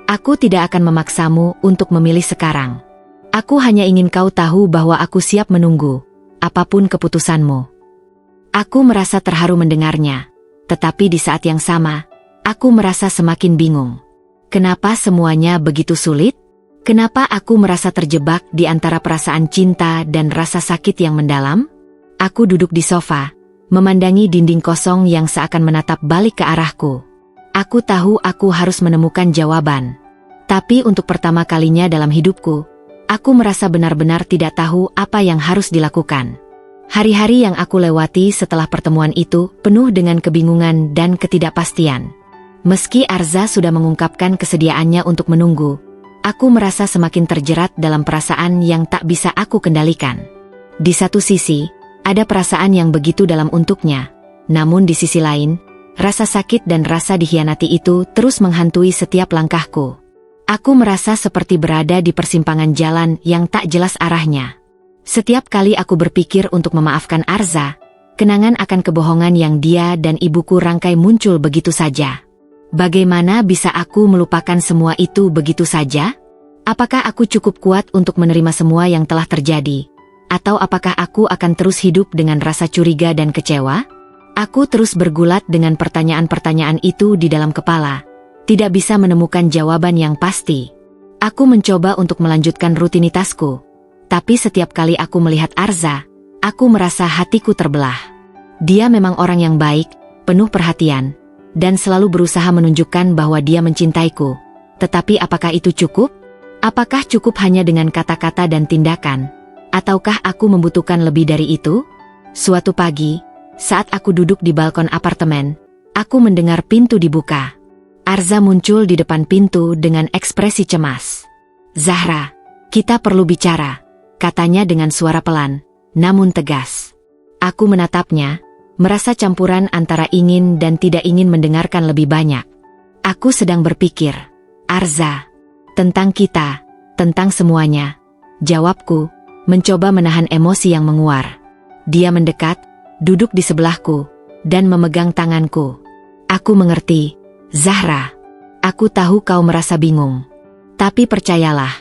Aku tidak akan memaksamu untuk memilih sekarang. Aku hanya ingin kau tahu bahwa aku siap menunggu, apapun keputusanmu." Aku merasa terharu mendengarnya, tetapi di saat yang sama, aku merasa semakin bingung. Kenapa semuanya begitu sulit? Kenapa aku merasa terjebak di antara perasaan cinta dan rasa sakit yang mendalam? Aku duduk di sofa, memandangi dinding kosong yang seakan menatap balik ke arahku. Aku tahu aku harus menemukan jawaban. Tapi untuk pertama kalinya dalam hidupku, aku merasa benar-benar tidak tahu apa yang harus dilakukan. Hari-hari yang aku lewati setelah pertemuan itu penuh dengan kebingungan dan ketidakpastian. Meski Arza sudah mengungkapkan kesediaannya untuk menunggu, aku merasa semakin terjerat dalam perasaan yang tak bisa aku kendalikan. Di satu sisi, ada perasaan yang begitu dalam untuknya, namun di sisi lain, rasa sakit dan rasa dikhianati itu terus menghantui setiap langkahku. Aku merasa seperti berada di persimpangan jalan yang tak jelas arahnya. Setiap kali aku berpikir untuk memaafkan Arza, kenangan akan kebohongan yang dia dan ibuku rangkai muncul begitu saja. Bagaimana bisa aku melupakan semua itu begitu saja? Apakah aku cukup kuat untuk menerima semua yang telah terjadi? Atau apakah aku akan terus hidup dengan rasa curiga dan kecewa? Aku terus bergulat dengan pertanyaan-pertanyaan itu di dalam kepala, tidak bisa menemukan jawaban yang pasti. Aku mencoba untuk melanjutkan rutinitasku, tapi setiap kali aku melihat Arza, aku merasa hatiku terbelah. Dia memang orang yang baik, penuh perhatian, dan selalu berusaha menunjukkan bahwa dia mencintaiku. Tetapi apakah itu cukup? Apakah cukup hanya dengan kata-kata dan tindakan? Ataukah aku membutuhkan lebih dari itu? Suatu pagi, saat aku duduk di balkon apartemen, aku mendengar pintu dibuka. Arza muncul di depan pintu dengan ekspresi cemas. "Zahra, kita perlu bicara," katanya dengan suara pelan, namun tegas. Aku menatapnya, merasa campuran antara ingin dan tidak ingin mendengarkan lebih banyak. Aku sedang berpikir, "Arza, tentang kita, tentang semuanya," jawabku, mencoba menahan emosi yang menguar. Dia mendekat, duduk di sebelahku, dan memegang tanganku. "Aku mengerti, Zahra. Aku tahu kau merasa bingung. Tapi percayalah,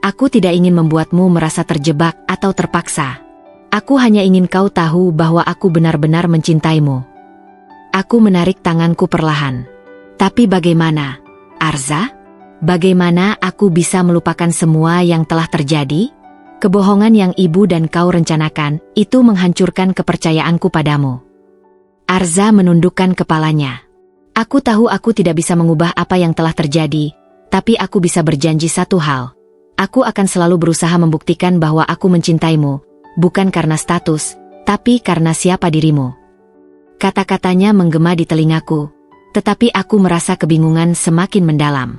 aku tidak ingin membuatmu merasa terjebak atau terpaksa. Aku hanya ingin kau tahu bahwa aku benar-benar mencintaimu." Aku menarik tanganku perlahan. "Tapi bagaimana, Arza? Bagaimana aku bisa melupakan semua yang telah terjadi? Kebohongan yang ibu dan kau rencanakan, itu menghancurkan kepercayaanku padamu." Arza menundukkan kepalanya. "Aku tahu aku tidak bisa mengubah apa yang telah terjadi, tapi aku bisa berjanji satu hal. Aku akan selalu berusaha membuktikan bahwa aku mencintaimu, bukan karena status, tapi karena siapa dirimu." Kata-katanya menggema di telingaku, tetapi aku merasa kebingungan semakin mendalam.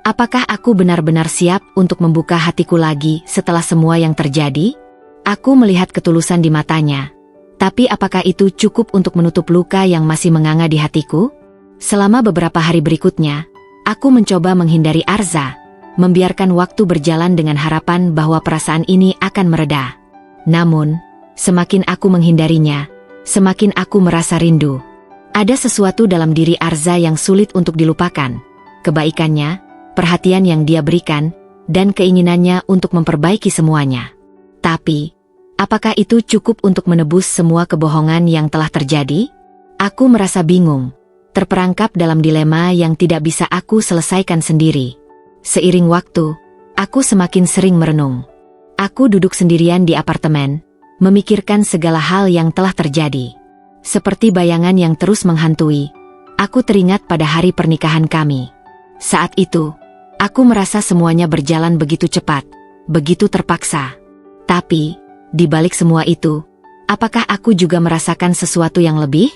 Apakah aku benar-benar siap untuk membuka hatiku lagi setelah semua yang terjadi? Aku melihat ketulusan di matanya. Tapi apakah itu cukup untuk menutup luka yang masih menganga di hatiku? Selama beberapa hari berikutnya, aku mencoba menghindari Arza, membiarkan waktu berjalan dengan harapan bahwa perasaan ini akan mereda. Namun, semakin aku menghindarinya, semakin aku merasa rindu. Ada sesuatu dalam diri Arza yang sulit untuk dilupakan. Kebaikannya, perhatian yang dia berikan, dan keinginannya untuk memperbaiki semuanya. Tapi, apakah itu cukup untuk menebus semua kebohongan yang telah terjadi? Aku merasa bingung, terperangkap dalam dilema yang tidak bisa aku selesaikan sendiri. Seiring waktu, aku semakin sering merenung. Aku duduk sendirian di apartemen, memikirkan segala hal yang telah terjadi. Seperti bayangan yang terus menghantui, aku teringat pada hari pernikahan kami. Saat itu, aku merasa semuanya berjalan begitu cepat, begitu terpaksa. Tapi, di balik semua itu, apakah aku juga merasakan sesuatu yang lebih?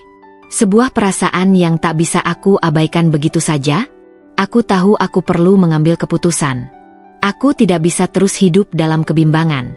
Sebuah perasaan yang tak bisa aku abaikan begitu saja? Aku tahu aku perlu mengambil keputusan. Aku tidak bisa terus hidup dalam kebimbangan.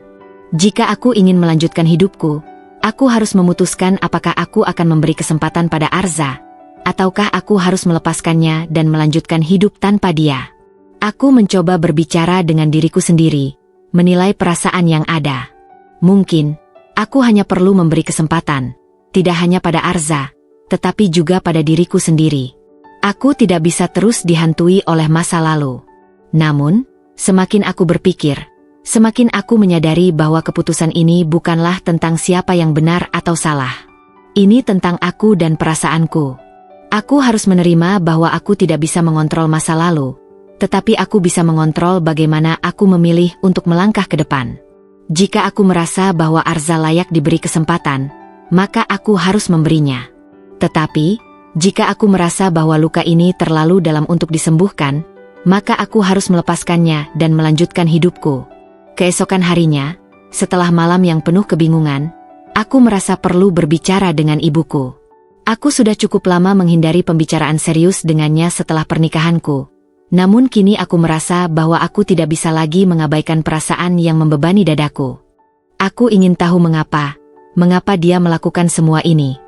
Jika aku ingin melanjutkan hidupku, aku harus memutuskan apakah aku akan memberi kesempatan pada Arza, ataukah aku harus melepaskannya dan melanjutkan hidup tanpa dia. Aku mencoba berbicara dengan diriku sendiri, menilai perasaan yang ada. Mungkin, aku hanya perlu memberi kesempatan, tidak hanya pada Arza, tetapi juga pada diriku sendiri. Aku tidak bisa terus dihantui oleh masa lalu. Namun, semakin aku berpikir, semakin aku menyadari bahwa keputusan ini bukanlah tentang siapa yang benar atau salah. Ini tentang aku dan perasaanku. Aku harus menerima bahwa aku tidak bisa mengontrol masa lalu, tetapi aku bisa mengontrol bagaimana aku memilih untuk melangkah ke depan. Jika aku merasa bahwa Arza layak diberi kesempatan, maka aku harus memberinya. Tetapi, jika aku merasa bahwa luka ini terlalu dalam untuk disembuhkan, maka aku harus melepaskannya dan melanjutkan hidupku. Keesokan harinya, setelah malam yang penuh kebingungan, aku merasa perlu berbicara dengan ibuku. Aku sudah cukup lama menghindari pembicaraan serius dengannya setelah pernikahanku. Namun kini aku merasa bahwa aku tidak bisa lagi mengabaikan perasaan yang membebani dadaku. Aku ingin tahu mengapa dia melakukan semua ini.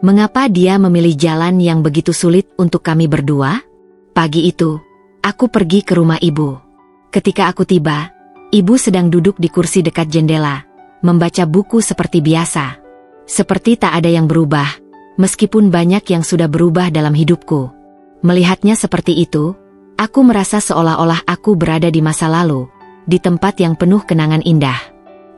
Mengapa dia memilih jalan yang begitu sulit untuk kami berdua? Pagi itu, aku pergi ke rumah ibu. Ketika aku tiba, ibu sedang duduk di kursi dekat jendela, membaca buku seperti biasa. Seperti tak ada yang berubah, meskipun banyak yang sudah berubah dalam hidupku. Melihatnya seperti itu, aku merasa seolah-olah aku berada di masa lalu, di tempat yang penuh kenangan indah.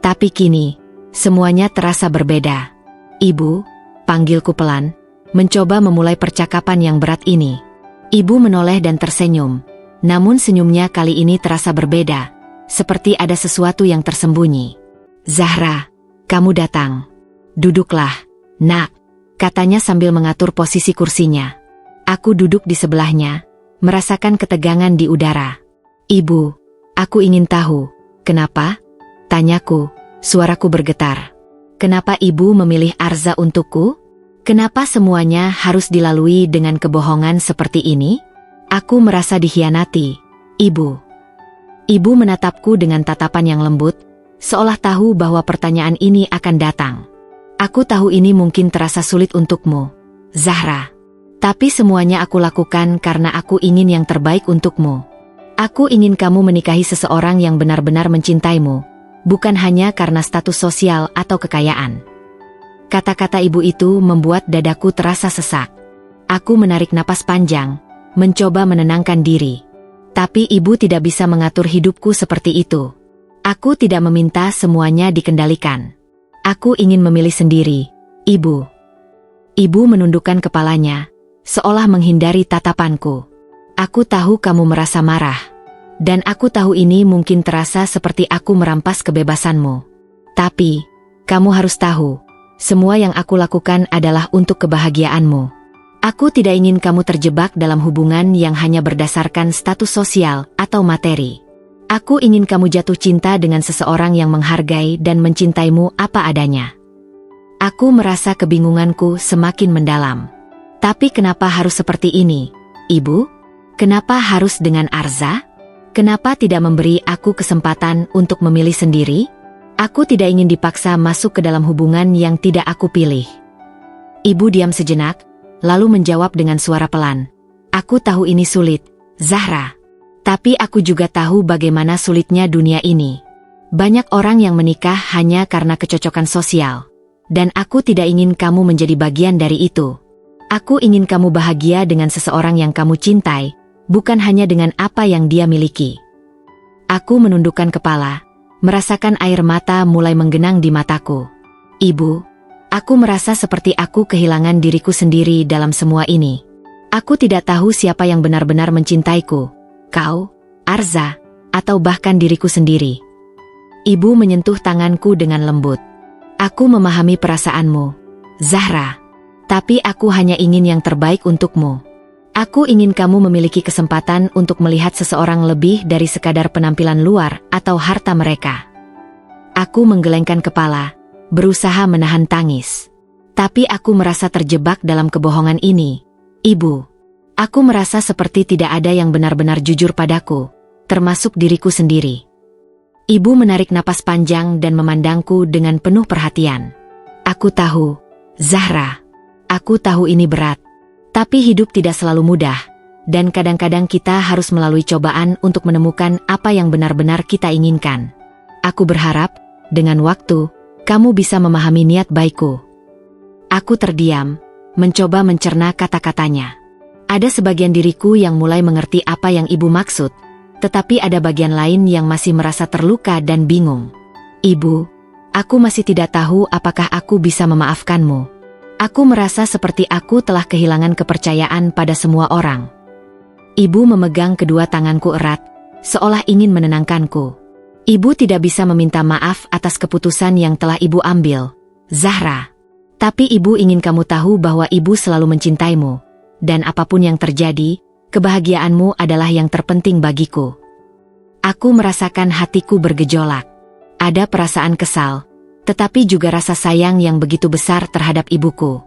Tapi kini, semuanya terasa berbeda. "Ibu," panggilku pelan, mencoba memulai percakapan yang berat ini. Ibu menoleh dan tersenyum, namun senyumnya kali ini terasa berbeda, seperti ada sesuatu yang tersembunyi. "Zahra, kamu datang. Duduklah, nak," katanya sambil mengatur posisi kursinya. Aku duduk di sebelahnya, merasakan ketegangan di udara. "Ibu, aku ingin tahu, kenapa?" tanyaku, suaraku bergetar. Kenapa ibu memilih Arza untukku? Kenapa semuanya harus dilalui dengan kebohongan seperti ini? Aku merasa dikhianati, Ibu. Ibu menatapku dengan tatapan yang lembut, seolah tahu bahwa pertanyaan ini akan datang. Aku tahu ini mungkin terasa sulit untukmu, Zahra. Tapi semuanya aku lakukan karena aku ingin yang terbaik untukmu. Aku ingin kamu menikahi seseorang yang benar-benar mencintaimu, bukan hanya karena status sosial atau kekayaan. Kata-kata ibu itu membuat dadaku terasa sesak. Aku menarik napas panjang, mencoba menenangkan diri. Tapi ibu tidak bisa mengatur hidupku seperti itu. Aku tidak meminta semuanya dikendalikan. Aku ingin memilih sendiri, Ibu. Ibu menundukkan kepalanya, seolah menghindari tatapanku. Aku tahu kamu merasa marah. Dan aku tahu ini mungkin terasa seperti aku merampas kebebasanmu. Tapi, kamu harus tahu, semua yang aku lakukan adalah untuk kebahagiaanmu. Aku tidak ingin kamu terjebak dalam hubungan yang hanya berdasarkan status sosial atau materi. Aku ingin kamu jatuh cinta dengan seseorang yang menghargai dan mencintaimu apa adanya. Aku merasa kebingunganku semakin mendalam. Tapi kenapa harus seperti ini, Ibu? Kenapa harus dengan Arza? Kenapa tidak memberi aku kesempatan untuk memilih sendiri? Aku tidak ingin dipaksa masuk ke dalam hubungan yang tidak aku pilih. Ibu diam sejenak, lalu menjawab dengan suara pelan. Aku tahu ini sulit, Zahra. Tapi aku juga tahu bagaimana sulitnya dunia ini. Banyak orang yang menikah hanya karena kecocokan sosial. Dan aku tidak ingin kamu menjadi bagian dari itu. Aku ingin kamu bahagia dengan seseorang yang kamu cintai, bukan hanya dengan apa yang dia miliki. Aku menundukkan kepala, merasakan air mata mulai menggenang di mataku. Ibu, aku merasa seperti aku kehilangan diriku sendiri dalam semua ini. Aku tidak tahu siapa yang benar-benar mencintaiku, kau, Arza, atau bahkan diriku sendiri. Ibu menyentuh tanganku dengan lembut. Aku memahami perasaanmu, Zahra. Tapi aku hanya ingin yang terbaik untukmu. Aku ingin kamu memiliki kesempatan untuk melihat seseorang lebih dari sekadar penampilan luar atau harta mereka. Aku menggelengkan kepala, berusaha menahan tangis. Tapi aku merasa terjebak dalam kebohongan ini. Ibu, aku merasa seperti tidak ada yang benar-benar jujur padaku, termasuk diriku sendiri. Ibu menarik napas panjang dan memandangku dengan penuh perhatian. Aku tahu, Zahra, aku tahu ini berat. Tapi hidup tidak selalu mudah, dan kadang-kadang kita harus melalui cobaan untuk menemukan apa yang benar-benar kita inginkan. Aku berharap, dengan waktu, kamu bisa memahami niat baikku. Aku terdiam, mencoba mencerna kata-katanya. Ada sebagian diriku yang mulai mengerti apa yang ibu maksud, tetapi ada bagian lain yang masih merasa terluka dan bingung. Ibu, aku masih tidak tahu apakah aku bisa memaafkanmu. Aku merasa seperti aku telah kehilangan kepercayaan pada semua orang. Ibu memegang kedua tanganku erat, seolah ingin menenangkanku. Ibu tidak bisa meminta maaf atas keputusan yang telah ibu ambil, Zahra. Tapi ibu ingin kamu tahu bahwa ibu selalu mencintaimu. Dan apapun yang terjadi, kebahagiaanmu adalah yang terpenting bagiku. Aku merasakan hatiku bergejolak. Ada perasaan kesal, tetapi juga rasa sayang yang begitu besar terhadap ibuku.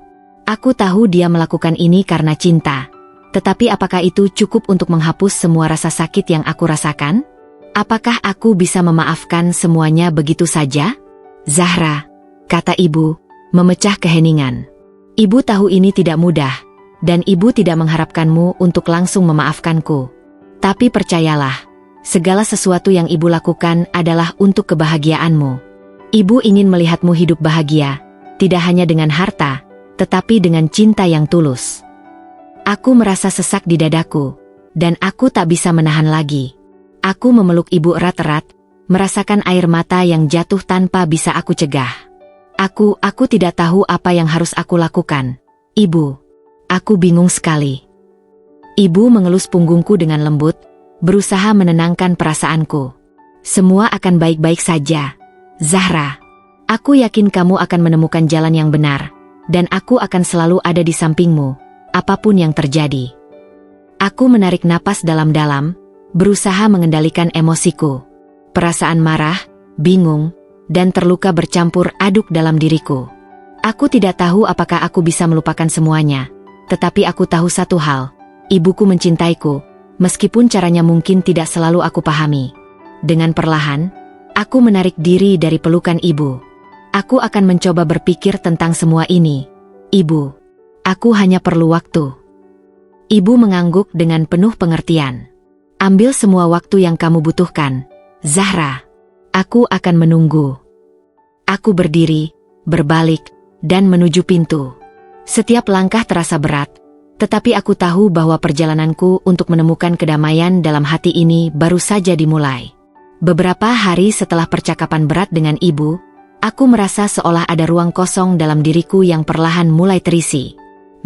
Aku tahu dia melakukan ini karena cinta. Tetapi apakah itu cukup untuk menghapus semua rasa sakit yang aku rasakan? Apakah aku bisa memaafkan semuanya begitu saja? Zahra, kata ibu, memecah keheningan. Ibu tahu ini tidak mudah, dan ibu tidak mengharapkanmu untuk langsung memaafkanku. Tapi percayalah, segala sesuatu yang ibu lakukan adalah untuk kebahagiaanmu. Ibu ingin melihatmu hidup bahagia, tidak hanya dengan harta, tetapi dengan cinta yang tulus. Aku merasa sesak di dadaku, dan aku tak bisa menahan lagi. Aku memeluk ibu erat-erat, merasakan air mata yang jatuh tanpa bisa aku cegah. Aku tidak tahu apa yang harus aku lakukan. Ibu, aku bingung sekali. Ibu mengelus punggungku dengan lembut, berusaha menenangkan perasaanku. Semua akan baik-baik saja. Zahra, aku yakin kamu akan menemukan jalan yang benar, dan aku akan selalu ada di sampingmu, apapun yang terjadi. Aku menarik napas dalam-dalam, berusaha mengendalikan emosiku. Perasaan marah, bingung, dan terluka bercampur aduk dalam diriku. Aku tidak tahu apakah aku bisa melupakan semuanya, tetapi aku tahu satu hal, ibuku mencintaiku, meskipun caranya mungkin tidak selalu aku pahami. Dengan perlahan, aku menarik diri dari pelukan ibu. Aku akan mencoba berpikir tentang semua ini. Ibu, aku hanya perlu waktu. Ibu mengangguk dengan penuh pengertian. Ambil semua waktu yang kamu butuhkan, Zahra. Aku akan menunggu. Aku berdiri, berbalik, dan menuju pintu. Setiap langkah terasa berat, tetapi aku tahu bahwa perjalananku untuk menemukan kedamaian dalam hati ini baru saja dimulai. Beberapa hari setelah percakapan berat dengan ibu, aku merasa seolah ada ruang kosong dalam diriku yang perlahan mulai terisi.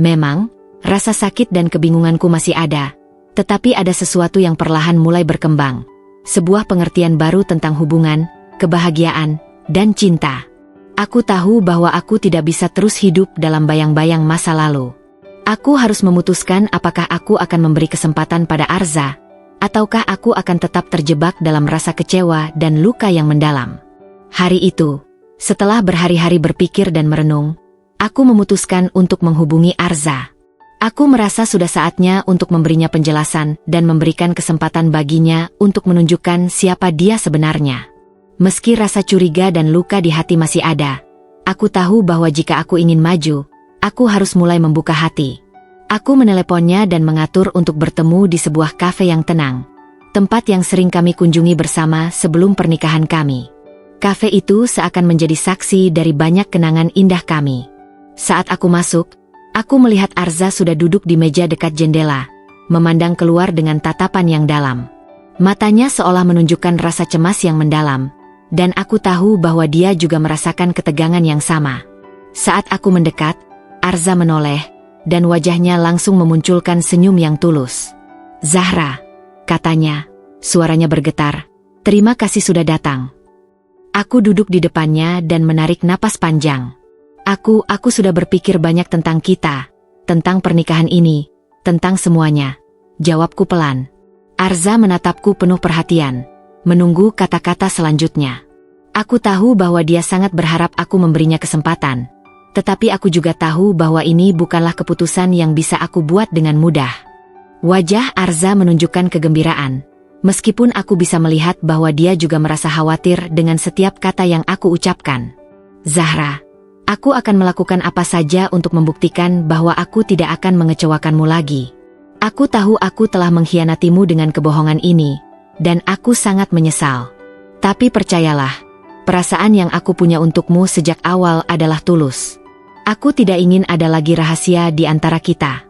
Memang, rasa sakit dan kebingunganku masih ada, tetapi ada sesuatu yang perlahan mulai berkembang. Sebuah pengertian baru tentang hubungan, kebahagiaan, dan cinta. Aku tahu bahwa aku tidak bisa terus hidup dalam bayang-bayang masa lalu. Aku harus memutuskan apakah aku akan memberi kesempatan pada Arza, ataukah aku akan tetap terjebak dalam rasa kecewa dan luka yang mendalam. Hari itu, setelah berhari-hari berpikir dan merenung, aku memutuskan untuk menghubungi Arza. Aku merasa sudah saatnya untuk memberinya penjelasan dan memberikan kesempatan baginya untuk menunjukkan siapa dia sebenarnya. Meski rasa curiga dan luka di hati masih ada, aku tahu bahwa jika aku ingin maju, aku harus mulai membuka hati. Aku meneleponnya dan mengatur untuk bertemu di sebuah kafe yang tenang, tempat yang sering kami kunjungi bersama sebelum pernikahan kami. Kafe itu seakan menjadi saksi dari banyak kenangan indah kami. Saat aku masuk, aku melihat Arza sudah duduk di meja dekat jendela, memandang keluar dengan tatapan yang dalam. Matanya seolah menunjukkan rasa cemas yang mendalam, dan aku tahu bahwa dia juga merasakan ketegangan yang sama. Saat aku mendekat, Arza menoleh, dan wajahnya langsung memunculkan senyum yang tulus. "Zahra," katanya, suaranya bergetar, "terima kasih sudah datang." Aku duduk di depannya dan menarik napas panjang. Aku sudah berpikir banyak tentang kita, tentang pernikahan ini, tentang semuanya. Jawabku pelan. Arza menatapku penuh perhatian, menunggu kata-kata selanjutnya. Aku tahu bahwa dia sangat berharap aku memberinya kesempatan, tetapi aku juga tahu bahwa ini bukanlah keputusan yang bisa aku buat dengan mudah. Wajah Arza menunjukkan kegembiraan, meskipun aku bisa melihat bahwa dia juga merasa khawatir dengan setiap kata yang aku ucapkan. "Zahra, aku akan melakukan apa saja untuk membuktikan bahwa aku tidak akan mengecewakanmu lagi. Aku tahu aku telah mengkhianatimu dengan kebohongan ini, dan aku sangat menyesal. Tapi percayalah, perasaan yang aku punya untukmu sejak awal adalah tulus. Aku tidak ingin ada lagi rahasia di antara kita."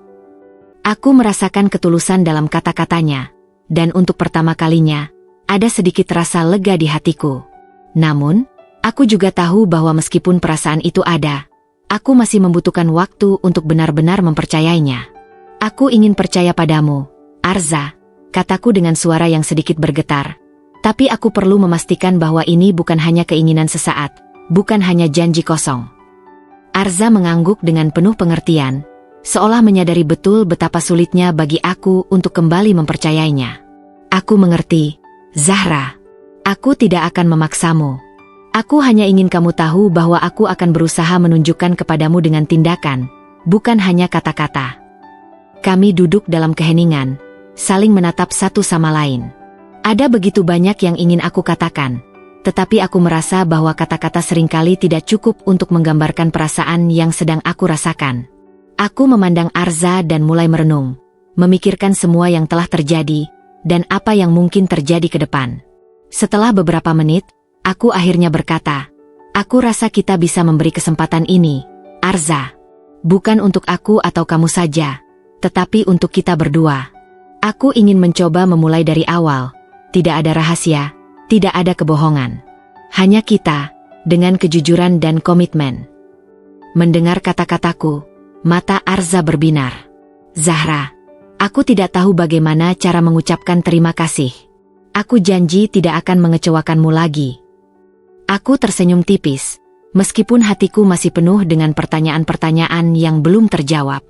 Aku merasakan ketulusan dalam kata-katanya, dan untuk pertama kalinya, ada sedikit rasa lega di hatiku. Namun, aku juga tahu bahwa meskipun perasaan itu ada, aku masih membutuhkan waktu untuk benar-benar mempercayainya. "Aku ingin percaya padamu, Arza," kataku dengan suara yang sedikit bergetar. "Tapi aku perlu memastikan bahwa ini bukan hanya keinginan sesaat, bukan hanya janji kosong." Arza mengangguk dengan penuh pengertian, seolah menyadari betul betapa sulitnya bagi aku untuk kembali mempercayainya. "Aku mengerti, Zahra. Aku tidak akan memaksamu. Aku hanya ingin kamu tahu bahwa aku akan berusaha menunjukkan kepadamu dengan tindakan, bukan hanya kata-kata." Kami duduk dalam keheningan, saling menatap satu sama lain. Ada begitu banyak yang ingin aku katakan, tetapi aku merasa bahwa kata-kata seringkali tidak cukup untuk menggambarkan perasaan yang sedang aku rasakan. Aku memandang Arza dan mulai merenung, memikirkan semua yang telah terjadi, dan apa yang mungkin terjadi ke depan. Setelah beberapa menit, aku akhirnya berkata, "Aku rasa kita bisa memberi kesempatan ini, Arza. Bukan untuk aku atau kamu saja, tetapi untuk kita berdua. Aku ingin mencoba memulai dari awal. Tidak ada rahasia, tidak ada kebohongan. Hanya kita, dengan kejujuran dan komitmen." Mendengar kata-kataku, mata Arza berbinar. "Zahra, aku tidak tahu bagaimana cara mengucapkan terima kasih. Aku janji tidak akan mengecewakanmu lagi." Aku tersenyum tipis, meskipun hatiku masih penuh dengan pertanyaan-pertanyaan yang belum terjawab.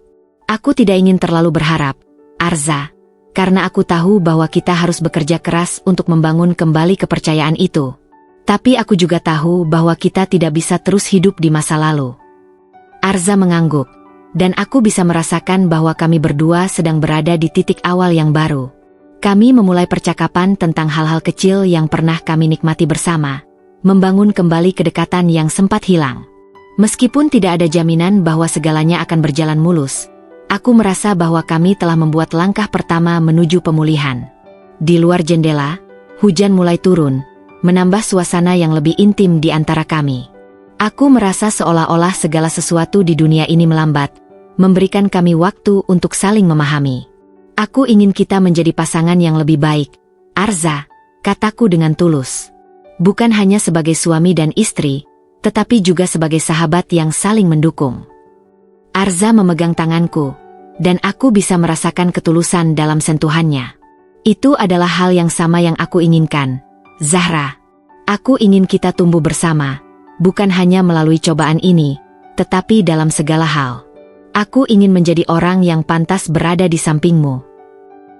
"Aku tidak ingin terlalu berharap, Arza, karena aku tahu bahwa kita harus bekerja keras untuk membangun kembali kepercayaan itu. Tapi aku juga tahu bahwa kita tidak bisa terus hidup di masa lalu. Arza mengangguk, dan aku bisa merasakan bahwa kami berdua sedang berada di titik awal yang baru. Kami memulai percakapan tentang hal-hal kecil yang pernah kami nikmati bersama, membangun kembali kedekatan yang sempat hilang. Meskipun tidak ada jaminan bahwa segalanya akan berjalan mulus, aku merasa bahwa kami telah membuat langkah pertama menuju pemulihan. Di luar jendela, hujan mulai turun, menambah suasana yang lebih intim di antara kami. Aku merasa seolah-olah segala sesuatu di dunia ini melambat, memberikan kami waktu untuk saling memahami. Aku ingin kita menjadi pasangan yang lebih baik, Arza, kataku dengan tulus. Bukan hanya sebagai suami dan istri, tetapi juga sebagai sahabat yang saling mendukung. Arza memegang tanganku, dan aku bisa merasakan ketulusan dalam sentuhannya. Itu adalah hal yang sama yang aku inginkan, Zahra. Aku ingin kita tumbuh bersama, bukan hanya melalui cobaan ini, tetapi dalam segala hal. Aku ingin menjadi orang yang pantas berada di sampingmu.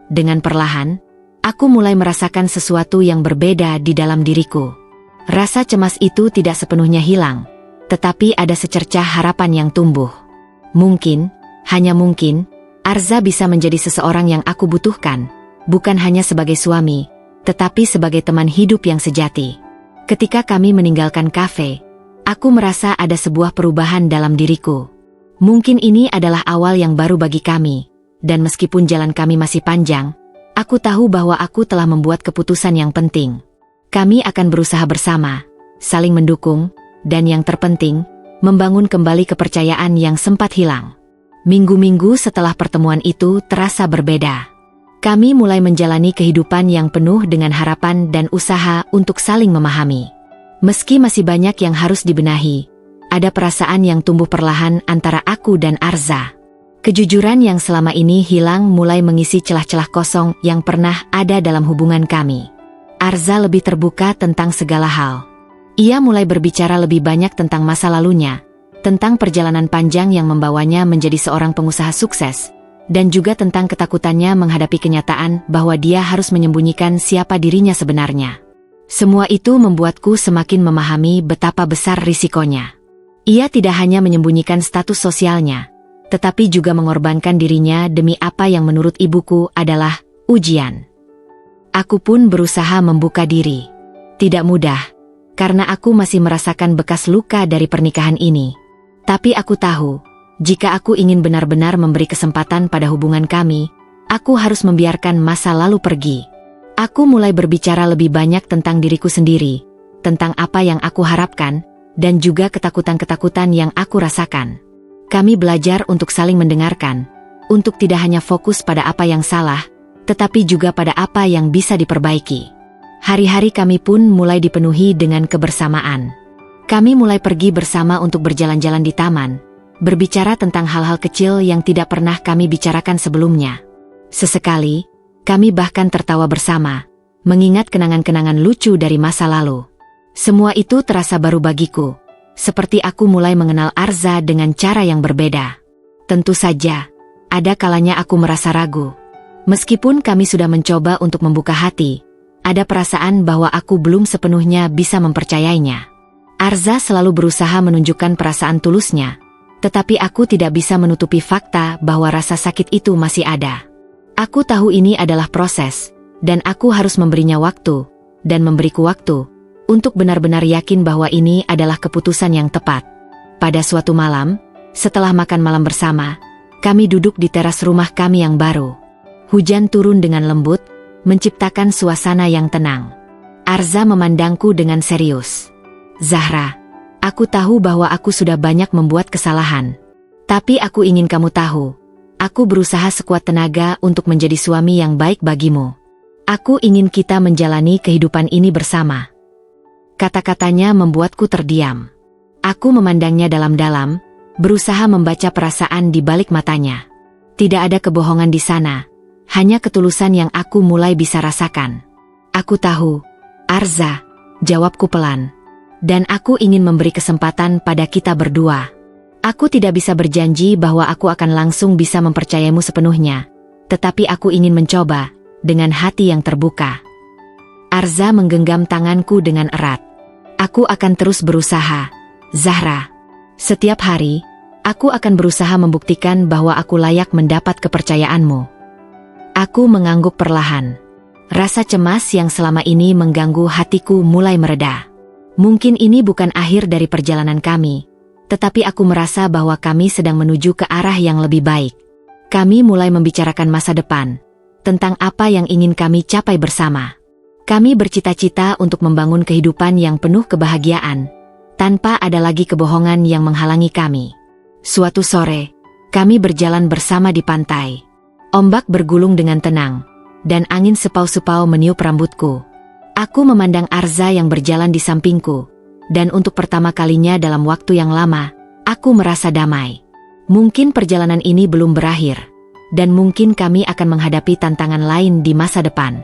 Dengan perlahan, aku mulai merasakan sesuatu yang berbeda di dalam diriku. Rasa cemas itu tidak sepenuhnya hilang, tetapi ada secercah harapan yang tumbuh. Mungkin, hanya mungkin, Arza bisa menjadi seseorang yang aku butuhkan, bukan hanya sebagai suami, tetapi sebagai teman hidup yang sejati. Ketika kami meninggalkan kafe, aku merasa ada sebuah perubahan dalam diriku. Mungkin ini adalah awal yang baru bagi kami, dan meskipun jalan kami masih panjang, aku tahu bahwa aku telah membuat keputusan yang penting. Kami akan berusaha bersama, saling mendukung, dan yang terpenting, membangun kembali kepercayaan yang sempat hilang. Minggu-minggu setelah pertemuan itu terasa berbeda. Kami mulai menjalani kehidupan yang penuh dengan harapan dan usaha untuk saling memahami. Meski masih banyak yang harus dibenahi, ada perasaan yang tumbuh perlahan antara aku dan Arza. Kejujuran yang selama ini hilang mulai mengisi celah-celah kosong yang pernah ada dalam hubungan kami. Arza lebih terbuka tentang segala hal. Ia mulai berbicara lebih banyak tentang masa lalunya, tentang perjalanan panjang yang membawanya menjadi seorang pengusaha sukses, dan juga tentang ketakutannya menghadapi kenyataan bahwa dia harus menyembunyikan siapa dirinya sebenarnya. Semua itu membuatku semakin memahami betapa besar risikonya. Ia tidak hanya menyembunyikan status sosialnya, tetapi juga mengorbankan dirinya demi apa yang menurut ibuku adalah ujian. Aku pun berusaha membuka diri. Tidak mudah, karena aku masih merasakan bekas luka dari pernikahan ini. Tapi aku tahu, jika aku ingin benar-benar memberi kesempatan pada hubungan kami, aku harus membiarkan masa lalu pergi. Aku mulai berbicara lebih banyak tentang diriku sendiri, tentang apa yang aku harapkan, dan juga ketakutan-ketakutan yang aku rasakan. Kami belajar untuk saling mendengarkan, untuk tidak hanya fokus pada apa yang salah, tetapi juga pada apa yang bisa diperbaiki. Hari-hari kami pun mulai dipenuhi dengan kebersamaan. Kami mulai pergi bersama untuk berjalan-jalan di taman, berbicara tentang hal-hal kecil yang tidak pernah kami bicarakan sebelumnya. Sesekali, kami bahkan tertawa bersama, mengingat kenangan-kenangan lucu dari masa lalu. Semua itu terasa baru bagiku, seperti aku mulai mengenal Arza dengan cara yang berbeda. Tentu saja, ada kalanya aku merasa ragu. Meskipun kami sudah mencoba untuk membuka hati, ada perasaan bahwa aku belum sepenuhnya bisa mempercayainya. Arza selalu berusaha menunjukkan perasaan tulusnya, tetapi aku tidak bisa menutupi fakta bahwa rasa sakit itu masih ada. Aku tahu ini adalah proses, dan aku harus memberinya waktu, dan memberiku waktu, untuk benar-benar yakin bahwa ini adalah keputusan yang tepat. Pada suatu malam, setelah makan malam bersama, kami duduk di teras rumah kami yang baru. Hujan turun dengan lembut, menciptakan suasana yang tenang. Arza memandangku dengan serius. Zahra, aku tahu bahwa aku sudah banyak membuat kesalahan. Tapi aku ingin kamu tahu, aku berusaha sekuat tenaga untuk menjadi suami yang baik bagimu. Aku ingin kita menjalani kehidupan ini bersama. Kata-katanya membuatku terdiam. Aku memandangnya dalam-dalam, berusaha membaca perasaan di balik matanya. Tidak ada kebohongan di sana, hanya ketulusan yang aku mulai bisa rasakan. Aku tahu, Arza, jawabku pelan. Dan aku ingin memberi kesempatan pada kita berdua. Aku tidak bisa berjanji bahwa aku akan langsung bisa mempercayaimu sepenuhnya, tetapi aku ingin mencoba, dengan hati yang terbuka. Arza menggenggam tanganku dengan erat. Aku akan terus berusaha, Zahra. Setiap hari, aku akan berusaha membuktikan bahwa aku layak mendapat kepercayaanmu. Aku mengangguk perlahan. Rasa cemas yang selama ini mengganggu hatiku mulai mereda. Mungkin ini bukan akhir dari perjalanan kami, tetapi aku merasa bahwa kami sedang menuju ke arah yang lebih baik. Kami mulai membicarakan masa depan, tentang apa yang ingin kami capai bersama. Kami bercita-cita untuk membangun kehidupan yang penuh kebahagiaan, tanpa ada lagi kebohongan yang menghalangi kami. Suatu sore, kami berjalan bersama di pantai. Ombak bergulung dengan tenang, dan angin sepau-sepau meniup rambutku. Aku memandang Arza yang berjalan di sampingku, dan untuk pertama kalinya dalam waktu yang lama, aku merasa damai. Mungkin perjalanan ini belum berakhir, dan mungkin kami akan menghadapi tantangan lain di masa depan.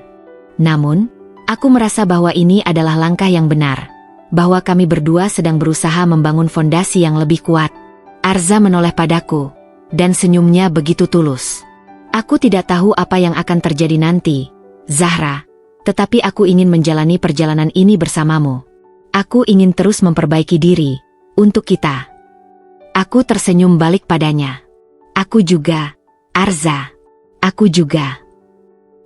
Namun, aku merasa bahwa ini adalah langkah yang benar, bahwa kami berdua sedang berusaha membangun fondasi yang lebih kuat. Arza menoleh padaku, dan senyumnya begitu tulus. Aku tidak tahu apa yang akan terjadi nanti, Zahra, tetapi aku ingin menjalani perjalanan ini bersamamu. Aku ingin terus memperbaiki diri, untuk kita. Aku tersenyum balik padanya. Aku juga, Arza. Aku juga.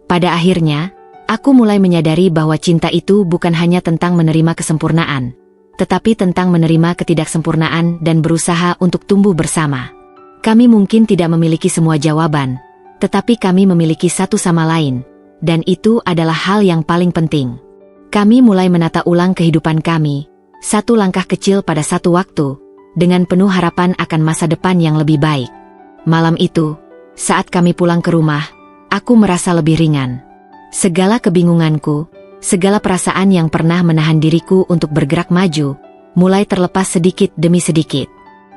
Pada akhirnya, aku mulai menyadari bahwa cinta itu bukan hanya tentang menerima kesempurnaan, tetapi tentang menerima ketidaksempurnaan dan berusaha untuk tumbuh bersama. Kami mungkin tidak memiliki semua jawaban, tetapi kami memiliki satu sama lain, dan itu adalah hal yang paling penting. Kami mulai menata ulang kehidupan kami, satu langkah kecil pada satu waktu, dengan penuh harapan akan masa depan yang lebih baik. Malam itu, saat kami pulang ke rumah, aku merasa lebih ringan. Segala kebingunganku, segala perasaan yang pernah menahan diriku untuk bergerak maju, mulai terlepas sedikit demi sedikit.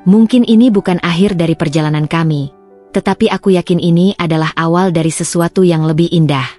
Mungkin ini bukan akhir dari perjalanan kami, tetapi aku yakin ini adalah awal dari sesuatu yang lebih indah.